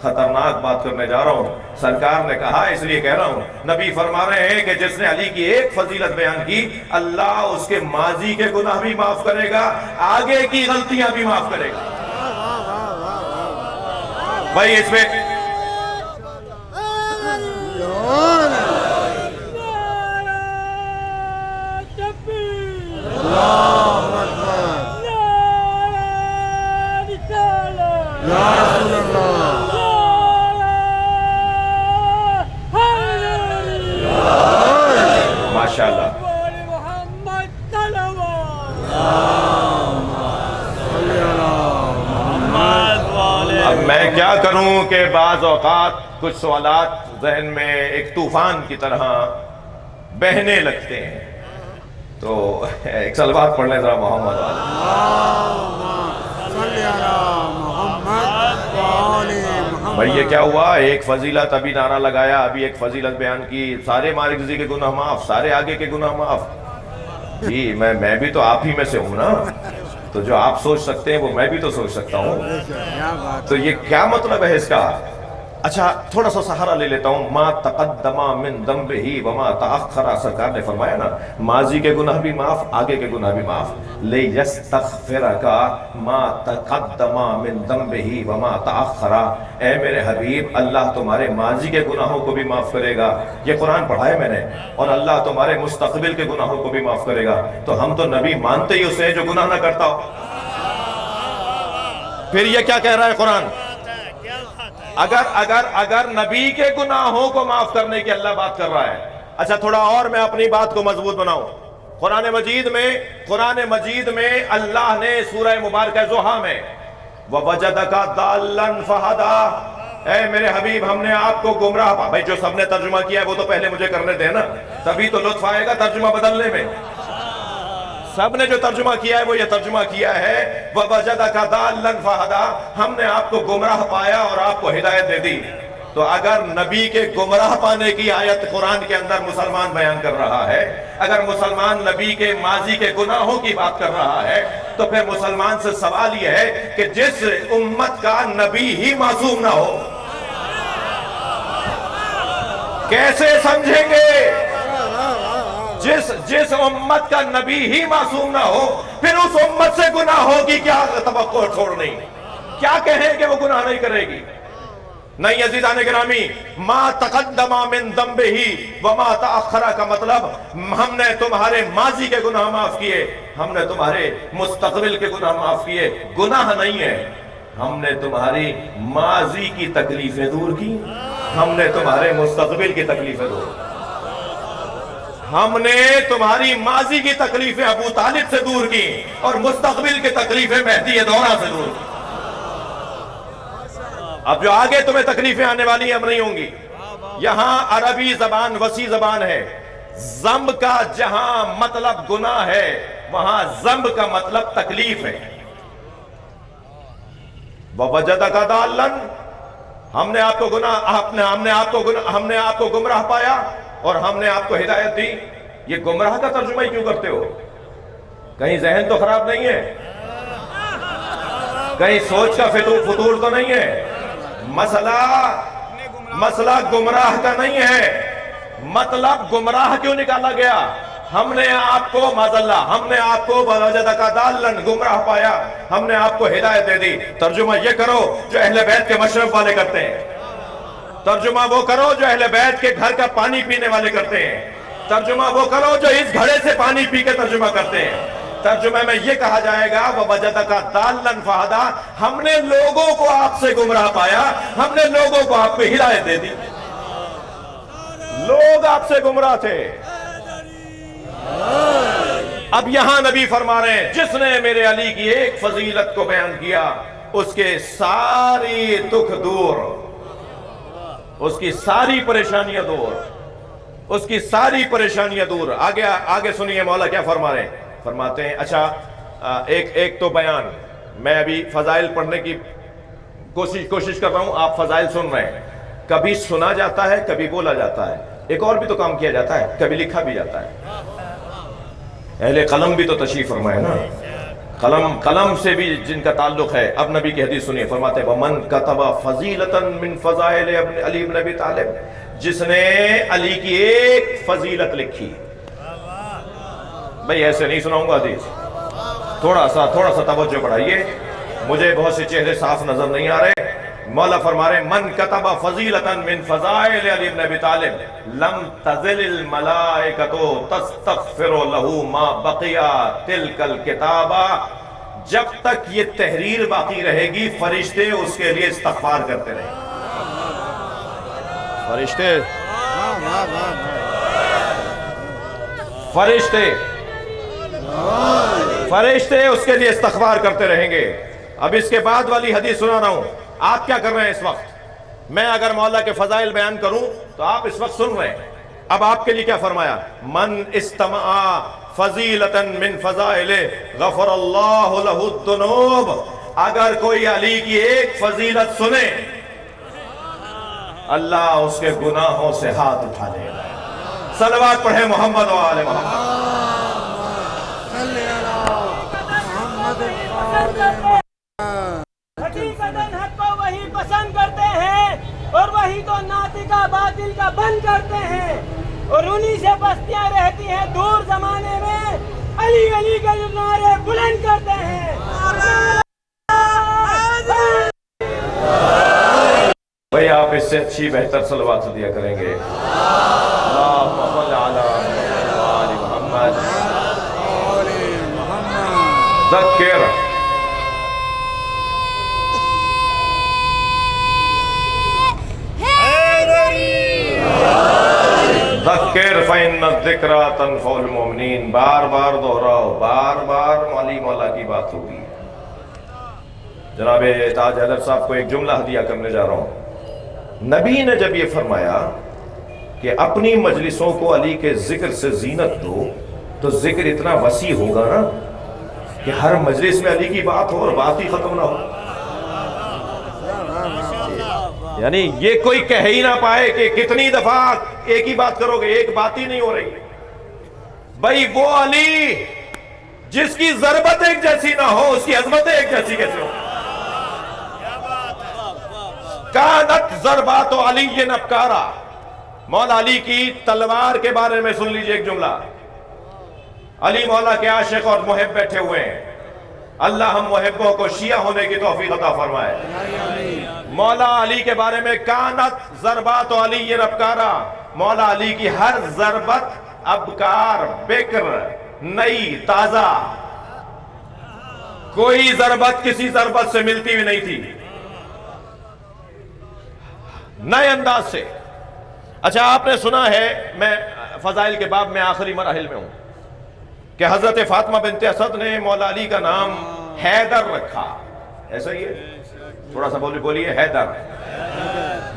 خطرناک بات کرنے جا رہا ہوں، سرکار نے کہا اس لیے کہہ رہا ہوں. نبی فرما رہے ہیں کہ جس نے علی کی ایک فضیلت بیان کی، اللہ اس کے ماضی کے گناہ بھی معاف کرے گا، آگے کی غلطیاں بھی معاف کرے گا. بھائی اس میں ماشاءاللہ. اب میں کیا کروں کہ بعض اوقات کچھ سوالات ذہن میں ایک طوفان کی طرح بہنے لگتے ہیں، تو ایک صلوات پڑھ لیں ذرا محمد بھائی. یہ کیا ہوا؟ ایک فضیلت ابھی نعرہ لگایا، ابھی ایک فضیلت بیان کی، سارے مالک کے گناہ معاف، سارے آگے کے گناہ معاف. جی میں بھی تو آپ ہی میں سے ہوں نا، تو جو آپ سوچ سکتے ہیں وہ میں بھی تو سوچ سکتا ہوں. تو یہ کیا مطلب ہے اس کا؟ اچھا تھوڑا سا سہارا لے لیتا ہوں. ما تقدم من ذنبہ وما تأخر، سرکار نے فرمایا نا ماضی کے گناہ بھی معاف، آگے کے گناہ بھی معاف. لیستغفرک ما تقدم من ذنبہ وما تأخر. اے میرے حبیب، اللہ تمہارے ماضی کے گناہوں کو بھی معاف کرے گا. یہ قرآن پڑھا ہے میں نے. اور اللہ تمہارے مستقبل کے گناہوں کو بھی معاف کرے گا. تو ہم تو نبی مانتے ہی اسے جو گناہ نہ کرتا ہو. پھر یہ کیا کہہ رہا ہے قرآن؟ اگر نبی کے گناہوں کو معاف کرنے کی اللہ بات کر رہا ہے. اچھا تھوڑا اور میں اپنی بات کو مضبوط بناؤں. قرآن مجید میں اللہ نے سورہ مبارکہ زحا میں وَوَجَدَكَ ضَالًّا فَهَدَىٰ، اے میرے حبیب ہم نے آپ کو گمراہ پا. بھائی جو سب نے ترجمہ کیا ہے وہ تو پہلے مجھے کرنے دیں نا، تبھی تو لطف آئے گا ترجمہ بدلنے میں. سب نے جو ترجمہ کیا ہے وہ یہ ترجمہ کیا ہے وَوَجَدَكَ ضَالًّا فَهَدَىٰ، ہم نے آپ کو گمراہ پایا اور آپ کو ہدایت دے دی. تو اگر نبی کے گمراہ پانے کی آیت قرآن کے اندر مسلمان بیان کر رہا ہے، اگر مسلمان نبی کے ماضی کے گناہوں کی بات کر رہا ہے، تو پھر مسلمان سے سوال یہ ہے کہ جس امت کا نبی ہی معصوم نہ ہو کیسے سمجھیں گے؟ جس امت کا نبی ہی معصوم نہ ہو، پھر اس امت سے گناہوں کی کیا توقع چھوڑنی؟ کیا کہیں کہ وہ گناہ نہیں کرے گی؟ نہیں عزیزان گرامی، ما تقدم من ذنبہ وما تأخر کا مطلب ہم نے تمہارے ماضی کے گناہ معاف کیے، ہم نے تمہارے مستقبل کے گناہ معاف کیے. گناہ نہیں ہے، ہم نے تمہاری ماضی کی تکلیفیں دور کی، ہم نے تمہارے مستقبل کی تکلیفیں دور کی. ہم نے تمہاری ماضی کی تکلیفیں ابو طالب سے دور کی اور مستقبل کی تکلیفیں مہدی دورہ سے دور کی. اب جو آگے تمہیں تکلیفیں آنے والی ہیں اب نہیں ہوں گی. یہاں عربی زبان وسیع زبان ہے. ذنب کا جہاں مطلب گناہ ہے وہاں ذنب کا مطلب تکلیف ہے. وَوَجَدَكَ ضَالًّا، ہم نے آپ کو گمراہ پایا اور ہم نے آپ کو ہدایت دی. یہ گمراہ کا ترجمہ ہی کیوں کرتے ہو؟ کہیں ذہن تو خراب نہیں ہے؟ کہیں سوچ کا فطور تو نہیں ہے؟ مسئلہ گمراہ کا نہیں ہے. مطلب گمراہ کیوں نکالا گیا؟ ہم نے آپ کو معذاللہ ہم نے آپ کو وَوَجَدَكَ ضَالًّا گمراہ پایا، ہم نے آپ کو ہدایت دے دی. ترجمہ یہ کرو جو اہل بیت کے مشرب والے کرتے ہیں. ترجمہ وہ کرو جو اہل بیت کے گھر کا پانی پینے والے کرتے ہیں. ترجمہ وہ کرو جو اس گھڑے سے پانی پی کے ترجمہ کرتے ہیں. ترجمہ میں یہ کہا جائے گا وَوَجَدَكَ ضَالًّا فَهَدَىٰ، ہم نے لوگوں کو آپ سے گمراہ پایا، ہم نے لوگوں کو آپ کو ہدایت دے دی. لوگ آپ سے گمراہ تھے. اب یہاں نبی فرما رہے ہیں جس نے میرے علی کی ایک فضیلت کو بیان کیا اس کے ساری دکھ دور، اس کی ساری پریشانیاں دور، اس کی ساری پریشانیاں دور. آگے سنیے مولا کیا فرما رہے ہیں. فرماتے ہیں اچھا ایک تو بیان، میں ابھی فضائل پڑھنے کی کوشش کر رہا ہوں، آپ فضائل سن رہے ہیں، کبھی سنا جاتا ہے، کبھی بولا جاتا ہے، ایک اور بھی تو کام کیا جاتا ہے، کبھی لکھا بھی جاتا ہے۔ اہل قلم بھی تو تشریف فرمائے نا، قلم سے بھی جن کا تعلق ہے۔ اب نبی کی حدیث سنیے، فرماتے ہیں وَمَنْ كَتَبَ فَضِيلَةً مِّن فَضَائِلِ علی بن ابی طالب، جس نے علی کی ایک فضیلت لکھی۔ بھئی ایسے نہیں سناؤں گا حدیث، تھوڑا سا توجہ بڑھائیے، مجھے بہت سے چہرے صاف نظر نہیں آ رہے۔ مولا فرما رہے من کتب فضیلتا من فضائل علی بن ابی طالب لم تزل الملائکۃ تستغفر له ما بقی تلک الکتابہ، جب تک یہ تحریر باقی رہے گی فرشتے اس کے لیے استغفار کرتے رہیں گے۔ فرشتے اس کے لیے استغفار کرتے رہیں گے۔ اب اس کے بعد والی حدیث سنا رہا ہوں، آپ کیا کر رہے ہیں اس وقت؟ میں اگر مولا کے فضائل بیان کروں تو آپ اس وقت سن رہے ہیں۔ اب آپ کے لیے کیا فرمایا؟ من استمع فضیلتا من فضائل غفر اللہ له الذنوب، اگر کوئی علی کی ایک فضیلت سنے اللہ اس کے گناہوں سے ہاتھ اٹھا لے گا۔ صلوات پڑھیں محمد و آل محمد۔ حقیقتاً حق کو وہی پسند کرتے ہیں اور وہی تو ناطقہ باطل کا بند کرتے ہیں، اور انہی سے بستیاں رہتی ہیں دور زمانے میں، علی علی کے نعرے بلند کرتے ہیں۔ بھئی آپ اس سے اچھی بہتر صلوات دیا کریں گے۔ اللہم صل علی آل محمد۔ ذکر ذکر فإن الذکرى تنفع المؤمنین، بار بار دہراؤ، بار بار علی مولا کی بات ہوگی۔ جناب تاج حیدر صاحب کو ایک جملہ ہدیہ کرنے جا رہا ہوں۔ نبی نے جب یہ فرمایا کہ اپنی مجلسوں کو علی کے ذکر سے زینت دو، تو ذکر اتنا وسیع ہوگا نا کہ ہر مجلس میں علی کی بات ہو اور بات ہی ختم نہ ہو۔ یعنی یہ کوئی کہہ ہی نہ پائے کہ کتنی دفعہ ایک ہی بات کرو گے، ایک بات ہی نہیں ہو رہی۔ بھئی وہ علی جس کی ضربت ایک جیسی نہ ہو، اس کی عظمتیں ایک جیسی کیسے ہو؟ کانت ضربات علی ابکارا، مولا علی کی تلوار کے بارے میں سن لیجئے ایک جملہ۔ علی مولا کے عاشق اور محب بیٹھے ہوئے ہیں، اللہ ہم محبوں کو شیعہ ہونے کی توفیق عطا فرمائے۔ مولا علی کے بارے میں کانت ضربات علی ابکارا، مولا علی کی ہر ضربت ابکار، بکر، نئی، تازہ، کوئی ضربت کسی ضربت سے ملتی بھی نہیں تھی، نئے انداز سے۔ اچھا آپ نے سنا ہے، میں فضائل کے باب میں آخری مراحل میں ہوں، کہ حضرت فاطمہ بنت اسد نے مولا علی کا نام حیدر رکھا، ایسا ہی ہے؟ تھوڑا سا بولیے حیدر۔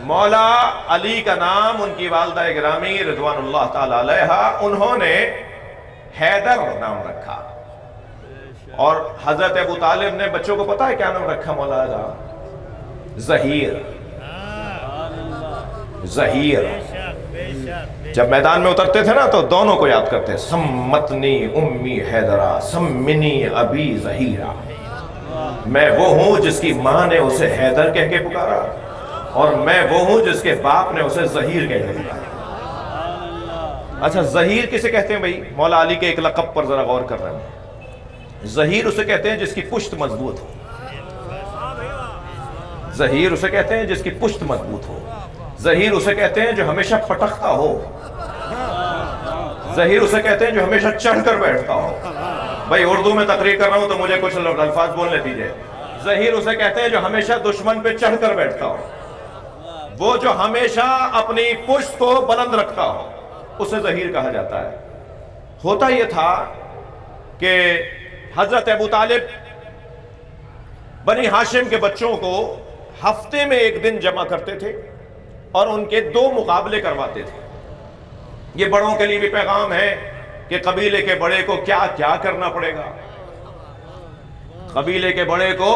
مولا علی کا نام ان کی والدہ گرامی رضوان اللہ تعالی علیہا، انہوں نے حیدر نام رکھا۔ اور حضرت ابو طالب نے بچوں کو پتا ہے کیا نام رکھا مولا کا؟ ظہیر۔ ظہیر جب میدان میں اترتے تھے نا تو دونوں کو یاد کرتے، سمتنی امی حیدرہ سمنی ابی ظہیرہ، میں وہ ہوں جس کی ماں نے اسے حیدر کہہ کے پکارا، اور میں وہ ہوں جس کے باپ نے اسے ظہیر کہہ کے پکارا۔ اچھا ظہیر کسے کہتے ہیں بھائی؟ مولا علی کے ایک لقب پر ذرا غور کر رہے ہیں۔ ظہیر اسے کہتے ہیں جس کی پشت مضبوط ہو، ظہیر اسے کہتے ہیں جس کی پشت مضبوط ہو، ظہیر اسے کہتے ہیں جو ہمیشہ پٹکتا ہو، ظہیر اسے کہتے ہیں جو ہمیشہ چڑھ کر بیٹھتا ہو۔ بھائی اردو میں تقریر کر رہا ہوں تو مجھے کچھ الفاظ بولنے دیجئے۔ ظہیر اسے کہتے ہیں جو ہمیشہ دشمن پہ چڑھ کر بیٹھتا ہو، وہ جو ہمیشہ اپنی پشت کو بلند رکھتا ہو، اسے ظہیر کہا جاتا ہے۔ ہوتا یہ تھا کہ حضرت ابو طالب بنی ہاشم کے بچوں کو ہفتے میں ایک دن جمع کرتے تھے اور ان کے 2 مقابلے کرواتے تھے۔ یہ بڑوں کے لیے بھی پیغام ہے کہ قبیلے کے بڑے کو کیا کیا کرنا پڑے گا، قبیلے کے بڑے کو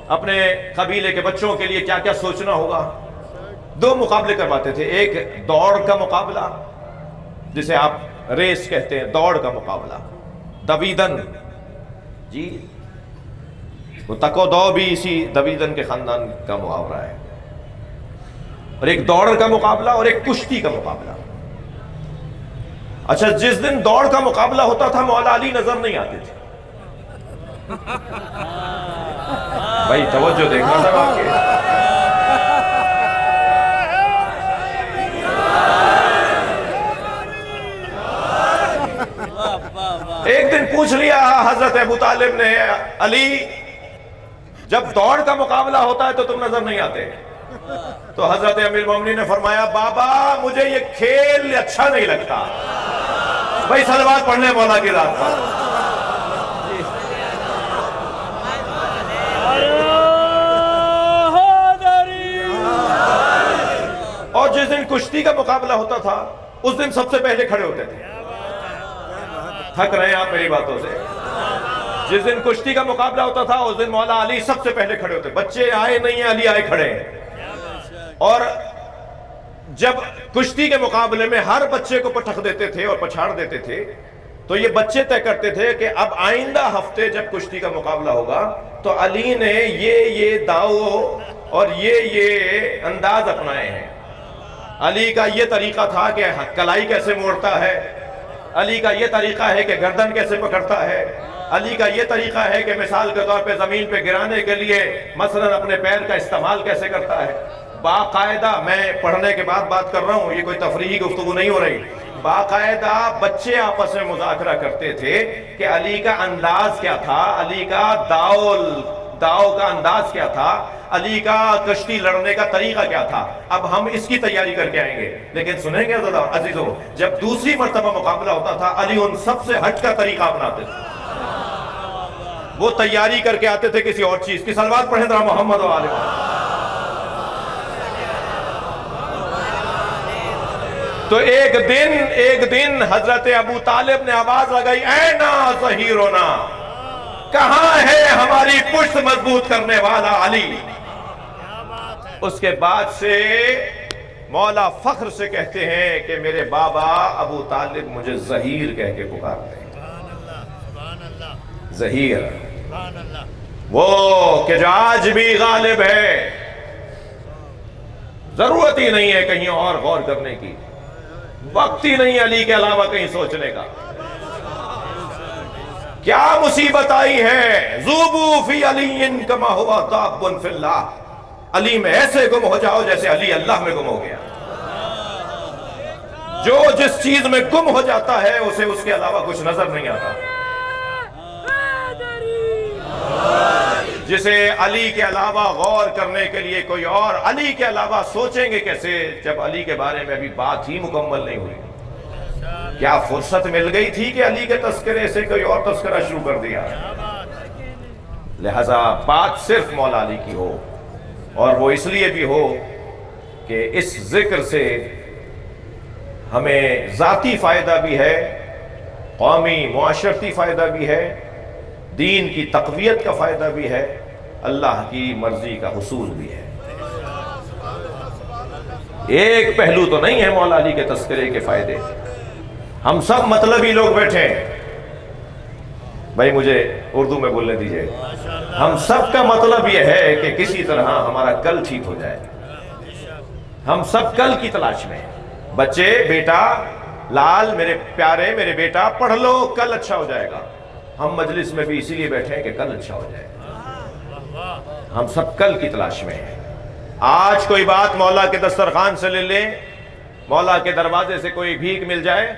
اپنے قبیلے کے بچوں کے لیے کیا کیا سوچنا ہوگا. 2 مقابلے کرواتے تھے. ایک دوڑ کا مقابلہ جسے آپ ریس کہتے ہیں, دوڑ کا مقابلہ, دویدن جی, وہ تکو دو بھی اسی دویدن کے خاندان کا محاورہ ہے. اور ایک دوڑ کا مقابلہ اور ایک کشتی کا مقابلہ. اچھا, جس دن دوڑ کا مقابلہ ہوتا تھا مولا علی نظر نہیں آتے تھے. بھائی توجہ دیکھنا سب آپ کے. ایک دن پوچھ لیا حضرت ابو طالب نے, علی جب دوڑ کا مقابلہ ہوتا ہے تو تم نظر نہیں آتے. تو حضرت امیر المومنین نے فرمایا, بابا مجھے یہ کھیل اچھا نہیں لگتا. بھائی صلوات پڑھ لیں مولا کی ذات پر. اور جس دن کشتی کا مقابلہ ہوتا تھا اس دن سب سے پہلے کھڑے ہوتے تھے. تھک رہے ہیں آپ میری باتوں سے. جس دن کشتی کا مقابلہ ہوتا تھا اس دن مولا علی سب سے پہلے کھڑے ہوتے. بچے آئے نہیں ہیں, علی آئے کھڑے ہیں. اور جب کشتی کے مقابلے میں ہر بچے کو پٹخ دیتے تھے اور پچھاڑ دیتے تھے تو یہ بچے طے کرتے تھے کہ اب آئندہ ہفتے جب کشتی کا مقابلہ ہوگا تو علی نے یہ داؤ اور یہ انداز اپنائے ہیں. علی کا یہ طریقہ تھا کہ کلائی کیسے موڑتا ہے, علی کا یہ طریقہ ہے کہ گردن کیسے پکڑتا ہے, علی کا یہ طریقہ ہے کہ مثال کے طور پہ زمین پہ گرانے کے لیے مثلا اپنے پیر کا استعمال کیسے کرتا ہے. باقاعدہ, میں پڑھنے کے بعد بات کر رہا ہوں, یہ کوئی تفریحی گفتگو نہیں ہو رہی. باقاعدہ بچے آپس میں مذاکرہ کرتے تھے کہ علی کا انداز کیا تھا, علی کا داؤ کا انداز کیا تھا, علی کا کشتی لڑنے کا طریقہ کیا تھا. اب ہم اس کی تیاری کر کے آئیں گے. لیکن سنیں گے عزیزو, جب دوسری مرتبہ مقابلہ ہوتا تھا علی ان سب سے ہٹ کا طریقہ اپناتے تھے. وہ تیاری کر کے آتے تھے کسی اور چیز کی. صلوات پڑھیں ذرا محمد و آل محمد. تو ایک دن حضرت ابو طالب نے آواز لگائی, اینا ظہیرنا, کہاں ہے ہماری پشت مضبوط کرنے والا علی. اس کے بعد سے مولا فخر سے کہتے ہیں کہ میرے بابا ابو طالب مجھے ظہیر کہہ کے پکارتے ہیں. ظہیر, وہ کہ جو آج بھی غالب ہے, ضرورت ہی نہیں ہے کہیں اور غور کرنے کی, وقت ہی نہیں علی کے علاوہ کہیں سوچنے کا. کیا مصیبت آئی ہے, ذوبوا فی علی کما ہوا ذاب فی اللہ, علی میں ایسے گم ہو جاؤ جیسے علی اللہ میں گم ہو گیا. جو جس چیز میں گم ہو جاتا ہے اسے اس کے علاوہ کچھ نظر نہیں آتا. جسے علی کے علاوہ غور کرنے کے لیے کوئی اور, علی کے علاوہ سوچیں گے کیسے جب علی کے بارے میں ابھی بات ہی مکمل نہیں ہوئی. کیا فرصت مل گئی تھی کہ علی کے تذکرے سے کوئی اور تذکرہ شروع کر دیا. لہذا بات صرف مولا علی کی ہو, اور وہ اس لیے بھی ہو کہ اس ذکر سے ہمیں ذاتی فائدہ بھی ہے, قومی معاشرتی فائدہ بھی ہے, دین کی تقویت کا فائدہ بھی ہے, اللہ کی مرضی کا حصول بھی ہے. ایک پہلو تو نہیں ہے مولا علی کے تذکرے کے فائدے. ہم سب مطلبی لوگ بیٹھے ہیں, بھائی مجھے اردو میں بولنے دیجئے. ہم سب کا مطلب یہ ہے کہ کسی طرح ہمارا کل ٹھیک ہو جائے. ہم سب کل کی تلاش میں ہیں. بچے, بیٹا لال, میرے پیارے, میرے بیٹا پڑھ لو, کل اچھا ہو جائے گا. ہم مجلس میں بھی اسی لیے بیٹھے ہیں کہ کل اچھا ہو جائے. ہم سب کل کی تلاش میں ہیں. آج کوئی بات مولا کے دسترخوان سے لے لیں, مولا کے دروازے سے کوئی بھیک مل جائے,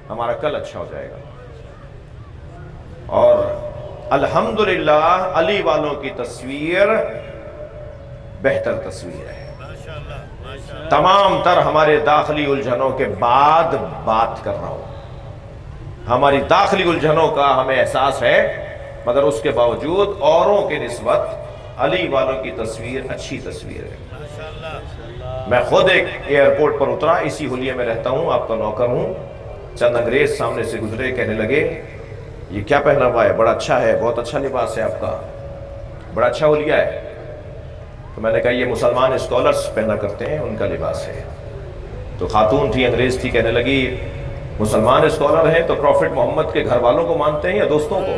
ہمارا کل اچھا ہو جائے گا. اور الحمدللہ علی والوں کی تصویر بہتر تصویر ہے. تمام تر ہمارے داخلی الجھنوں کے بعد بات کر رہا ہوں. ہماری داخلی الجھنوں کا ہمیں احساس ہے, مگر اس کے باوجود اوروں کے نسبت علی والوں کی تصویر اچھی تصویر ہے. میں خود ایک ایئرپورٹ پر اترا, اسی حلیے میں رہتا ہوں, آپ کا نوکر ہوں. چند انگریز سامنے سے گزرے, کہنے لگے یہ کیا پہنا ہوا ہے, بڑا اچھا ہے, بہت اچھا لباس ہے آپ کا, بڑا اچھا اولیاء ہے. تو میں نے کہا یہ مسلمان اسکالرز پہنا کرتے ہیں، ان کا لباس ہے. تو خاتون تھی، انگریز تھی، کہنے لگی مسلمان اسکالر ہیں تو پروفٹ محمد کے گھر والوں کو مانتے ہیں یا دوستوں کو؟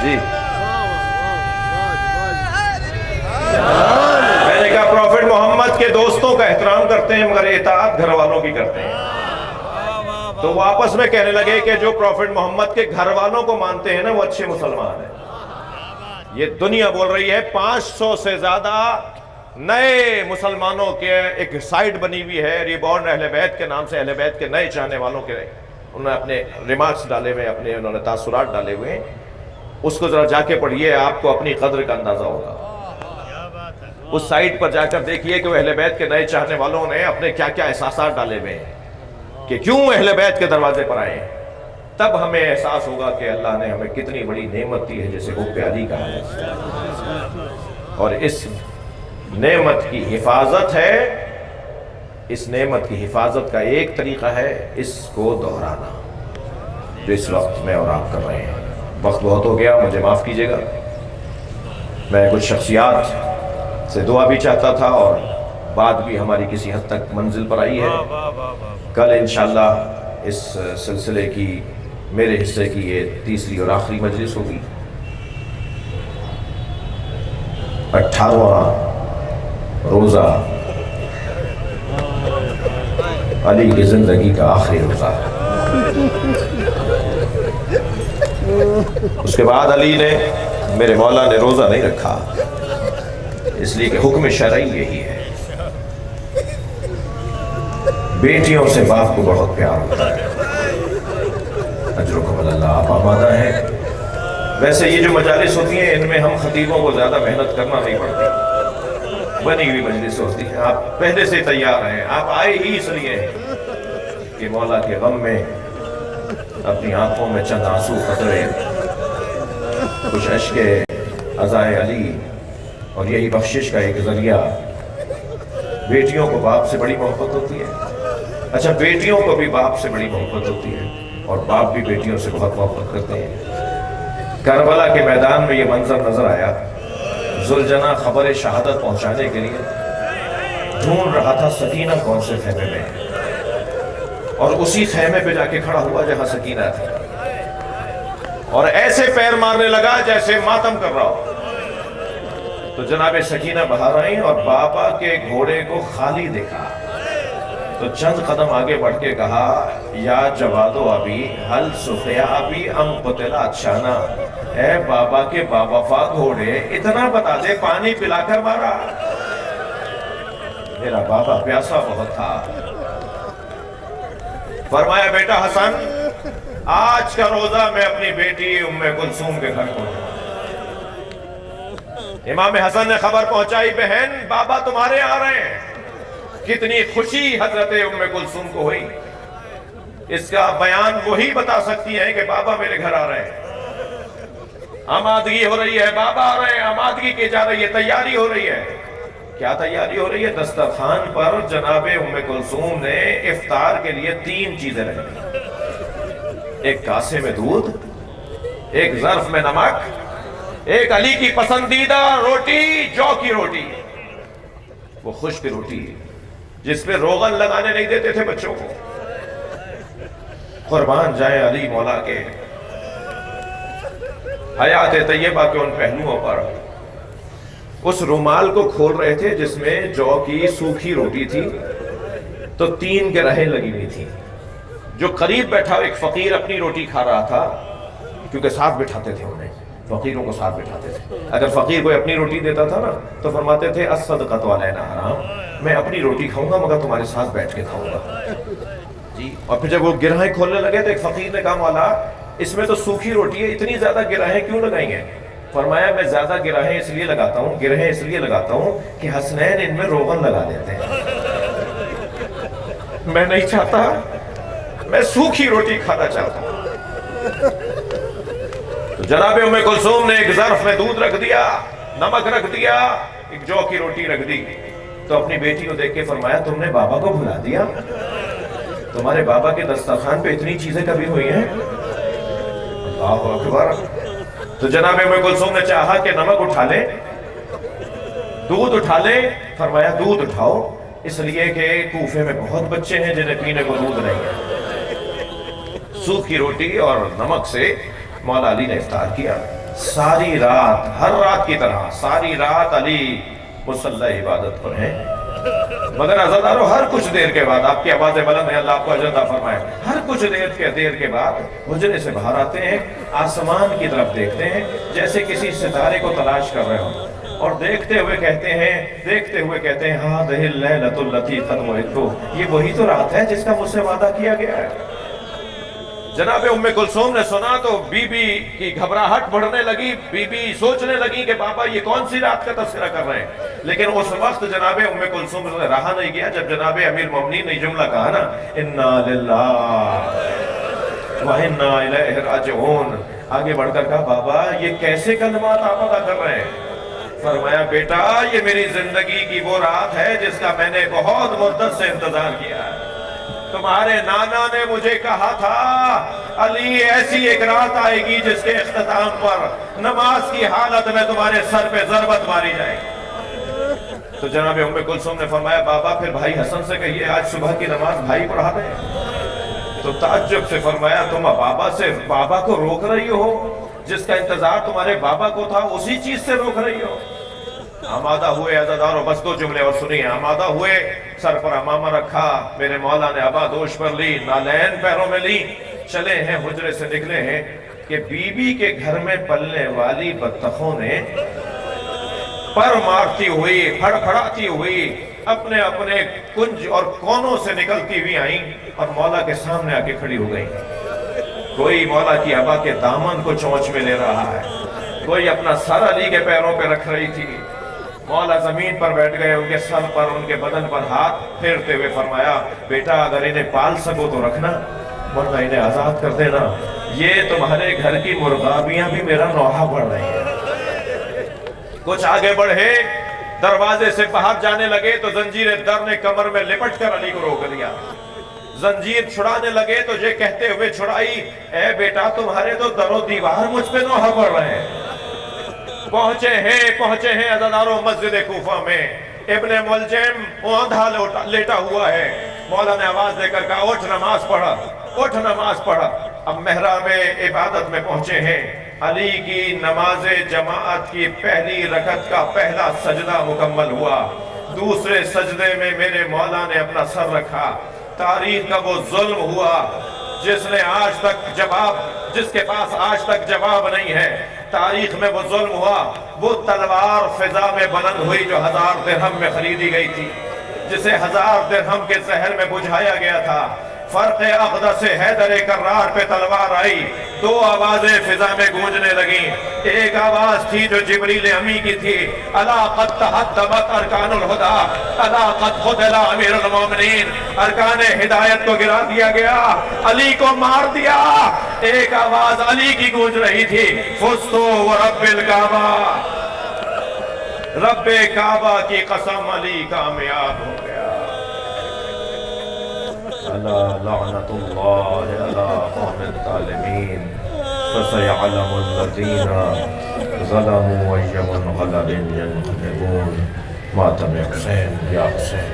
جی میں نے کہا پروفٹ محمد کے دوستوں کا احترام کرتے ہیں مگر اطاعت گھر والوں کی کرتے ہیں. تو وہ آپس میں کہنے لگے کہ جو پروفٹ محمد کے گھر والوں کو مانتے ہیں نا وہ اچھے مسلمان ہیں. یہ دنیا بول رہی ہے 500 سے زیادہ نئے مسلمانوں کے ایک سائٹ بنی ہوئی ہے ریبورن اہل بیت کے نام سے، اہل بیت کے نئے چاہنے والوں کے. انہوں نے اپنے ریمارکس ڈالے ہوئے، اپنے انہوں نے تاثرات ڈالے ہوئے ہیں. اس کو ذرا جا کے پڑھیے، آپ کو اپنی قدر کا اندازہ ہوگا. اس سائٹ پر جا کر دیکھیے کہ وہ اہل بیت کے نئے چاہنے والوں نے اپنے کیا کیا احساسات ڈالے ہوئے ہیں کہ کیوں اہل بیت کے دروازے پر آئے ہیں. تب ہمیں احساس ہوگا کہ اللہ نے ہمیں کتنی بڑی نعمت دی ہے جسے حب علی کہا ہے. اور اس نعمت کی حفاظت ہے، اس نعمت کی حفاظت کا ایک طریقہ ہے اس کو دہرانا، جو اس وقت میں اور آپ کر رہے ہیں. وقت بہت ہو گیا، مجھے معاف کیجیے گا. میں کچھ شخصیات سے دعا بھی چاہتا تھا اور بات بھی ہماری کسی حد تک منزل پر آئی ہے. کل انشاءاللہ اس سلسلے کی میرے حصے کی یہ تیسری اور آخری مجلس ہوگی. 18واں روزہ علی کی زندگی کا آخری روزہ ہے. اس کے بعد علی نے، میرے مولا نے روزہ نہیں رکھا، اس لیے کہ حکم شرعی یہی ہے. بیٹیوں سے باپ کو بہت پیار ہوتا ہے. اجرکم اللہ، آپ آمادہ ہیں. ویسے یہ جو مجالس ہوتی ہیں ان میں ہم خطیبوں کو زیادہ محنت کرنا نہیں پڑتی، بنی ہوئی مجلس ہوتی ہیں. آپ پہلے سے تیار ہیں، آپ آئے ہی اس لیے کہ مولا کے غم میں اپنی آنکھوں میں چند آنسو قطرے، کچھ اشک عزائے علی، اور یہی بخشش کا ایک ذریعہ. بیٹیوں کو باپ سے بڑی محبت ہوتی ہے. اچھا، بیٹیوں کو بھی باپ سے بڑی محبت ہوتی ہے اور باپ بھی بیٹیوں سے بہت محبت کرتے ہیں. کربلا کے میدان میں یہ منظر نظر آیا. ذوالجناح خبر شہادت پہنچانے کے لیے ڈھونڈ رہا تھا سکینہ کون سے خیمے میں، اور اسی خیمے پہ جا کے کھڑا ہوا جہاں سکینہ تھی، اور ایسے پیر مارنے لگا جیسے ماتم کر رہا ہو. تو جناب سکینہ باہر آئیں اور بابا کے گھوڑے کو خالی دیکھا تو چند قدم آگے بڑھ کے کہا، یا جوادو ابی حل سخیا ابی ام قتل اچھانا. اے بابا کے باوفا گھوڑے، اتنا بتا دے پانی پلا کر مارا؟ میرا بابا پیاسا بہت تھا. فرمایا بیٹا حسن، آج کا روزہ میں اپنی بیٹی ام کلثوم کے گھر کو. امام حسن نے خبر پہنچائی، بہن بابا تمہارے آ رہے ہیں. کتنی خوشی حضرت ام کلثوم کو ہوئی. اس کا بیان وہی بتا سکتی ہے کہ بابا میرے گھر آ رہے ہیں. آمادگی ہو رہی ہے، بابا آ رہے ہیں، آمادگی کی جا رہی ہے، تیاری ہو رہی ہے. کیا تیاری ہو رہی ہے؟ دسترخوان پر جناب ام کلثوم نے افطار کے لیے 3 چیزیں رکھی. ایک کاسے میں دودھ، ایک ظرف میں نمک، ایک علی کی پسندیدہ روٹی، جو کی روٹی، وہ خشک روٹی جس پہ روغن لگانے نہیں دیتے تھے بچوں کو. قربان جائیں علی مولا کے حیات طیبہ کے ان پہلوؤں پر. اس رومال کو کھول رہے تھے جس میں جو کی سوکھی روٹی تھی تو 3 گرہیں لگی ہوئی تھی. جو قریب بیٹھا ایک فقیر اپنی روٹی کھا رہا تھا، کیونکہ ساتھ بٹھاتے تھے انہیں، فقیروں کو ساتھ بٹھاتے تھے. اگر فقیر کوئی اپنی روٹی دیتا تھا نا تو فرماتے تھے الصدقۃ علینا حرام، میں اپنی روٹی کھاؤں گا مگر تمہارے ساتھ بیٹھ کے کھاؤں گا. جی. اور پھر جب وہ گرہیں کھولنے لگے تو ایک فقیر نے کہا، مولا اس میں تو سوکھی روٹی ہے، اتنی زیادہ گرہیں کیوں لگائی ہیں؟ فرمایا میں زیادہ گرہیں اس لیے لگاتا ہوں کہ حسنین ان میں روغن لگا دیتے ہیں. میں نہیں چاہتا، میں سوکھی روٹی کھانا چاہتا ہوں. تو جناب ام کلثوم نے ایک ظرف میں دودھ رکھ دیا، نمک رکھ دیا، ایک جو کی روٹی رکھ دی. تو اپنی بیٹی کو دیکھ کے فرمایا، تم نے بابا کو بھلا دیا؟ تمہارے بابا کے دسترخوان پہ اتنی چیزیں کبھی ہوئی ہیں؟ اللہ اکبر. تو جناب ام کلثوم نے چاہا کہ نمک اٹھا لیں، دودھ اٹھا لیں. فرمایا دودھ اٹھاؤ، اس لیے کہ کوفے میں بہت بچے ہیں جنہیں پینے کو دودھ نہیں ہے. سوکھ کی روٹی اور نمک سے مولا علی نے افطار کیا. ساری رات، ہر رات کی طرح ساری رات علی مصلی عبادت پر ہیں. مگر عزادارو ہر کچھ دیر کے بعد، آپ کی آوازیں بلند ہیں، اللہ آپ کو اجر عطا فرمائے، ہر کچھ دیر کے بعد حجرے سے باہر آتے ہیں، آسمان کی طرف دیکھتے ہیں جیسے کسی ستارے کو تلاش کر رہے ہوں، اور دیکھتے ہوئے کہتے ہیں ہذہ اللیلۃ التی قد وعدت، یہ وہی تو رات ہے جس کا مجھ سے وعدہ کیا گیا ہے. جناب ام کلثوم نے سنا تو بی بی کی گھبراہٹ بڑھنے لگی. بی بی سوچنے لگی کہ بابا یہ کون سی رات کا تذکرہ کر رہے ہیں. لیکن اس وقت جناب ام کلثوم نے رہا نہیں گیا جب جناب امیر المومنین نے جملہ کہا نا، انا للہ و انا الیہ راجعون. آگے بڑھ کر کہا بابا یہ کیسے کلمات آپ ادا کر رہے ہیں؟ فرمایا بیٹا یہ میری زندگی کی وہ رات ہے جس کا میں نے بہت مدت سے انتظار کیا ہے. تمہارے نانا نے مجھے کہا تھا علی ایسی ایک رات آئے گی جس کے اختتام پر نماز کی حالت میں تمہارے سر پہ ضربت ماری جائے گی. تو جناب ام کلثوم نے فرمایا بابا پھر بھائی حسن سے کہیے آج صبح کی نماز بھائی پڑھا دیں. تو تعجب سے فرمایا تم بابا کو روک رہی ہو، جس کا انتظار تمہارے بابا کو تھا اسی چیز سے روک رہی ہو. آمادہ ہوئے عزادارو، بس دو جملے اور سنیے. آمادہ ہوئے، سر پر امامہ رکھا، میرے مولا نے ابا دوش پر لی، نالین پیروں میں لی، چلے ہیں حجرے سے نکلے ہیں کہ بی بی کے گھر میں پلنے والی بطخوں نے پر مارتی ہوئی، پھڑ پھڑاتی ہوئی اپنے کنج اور کونوں سے نکلتی ہوئی آئیں اور مولا کے سامنے آ کے کھڑی ہو گئیں. کوئی مولا کی ابا کے دامن کو چونچ میں لے رہا ہے، کوئی اپنا سر علی کے پیروں پہ رکھ رہی تھی. مولا زمین پر بیٹھ گئے، ان کے سر پر ان کے بدن پر ہاتھ پھیرتے ہوئے فرمایا بیٹا اگر انہیں پال سکو تو رکھنا ورنہ انہیں آزاد کر دینا. یہ تمہارے گھر کی مرغابیاں بھی میرا نوحہ پڑھ رہی ہیں. کچھ آگے بڑھے، دروازے سے باہر جانے لگے تو زنجیر در نے کمر میں لپٹ کر علی کو روک دیا. زنجیر چھڑانے لگے تو یہ کہتے ہوئے چھڑائی اے بیٹا تمہارے تو در و دیوار مجھ پہ نوحہ پڑھ رہے ہیں. پہنچے ہیں عزادارو مسجد کوفہ میں. ابن ملجم اوندھا لیٹا ہوا ہے. مولا نے آواز دے کر کہا اٹھ نماز پڑھا. اب محراب عبادت میں پہنچے ہیں. علی کی نماز جماعت کی پہلی رکعت کا پہلا سجدہ مکمل ہوا. دوسرے سجدے میں میرے مولا نے اپنا سر رکھا. تاریخ کا وہ ظلم ہوا جس کے پاس آج تک جواب نہیں ہے. تاریخ میں وہ ظلم ہوا، وہ تلوار فضا میں بلند ہوئی جو 1000 درہم میں خریدی گئی تھی، جسے 1000 درہم کے زہر میں بجھایا گیا تھا. فرق اقدس سے حیدر کرار پہ تلوار آئی. 2 آوازیں فضا میں گونجنے لگیں. ایک آواز تھی جو جبریل امی کی تھی، الا قد تحطمت ارکان الہدا، الا قد قتل امیر المومنین. ارکان ہدایت کو گرا دیا گیا، علی کو مار دیا. ایک آواز علی کی گونج رہی تھی، فزتو ورب الکعبہ، رب کعبہ کی قسم علی کامیاب ہو گیا. الا لعنت اللہ علی قوم الظالمین فسيعلم الذين ظلموا أي منقلب ينقلبون. ماتم حسین یا حسین.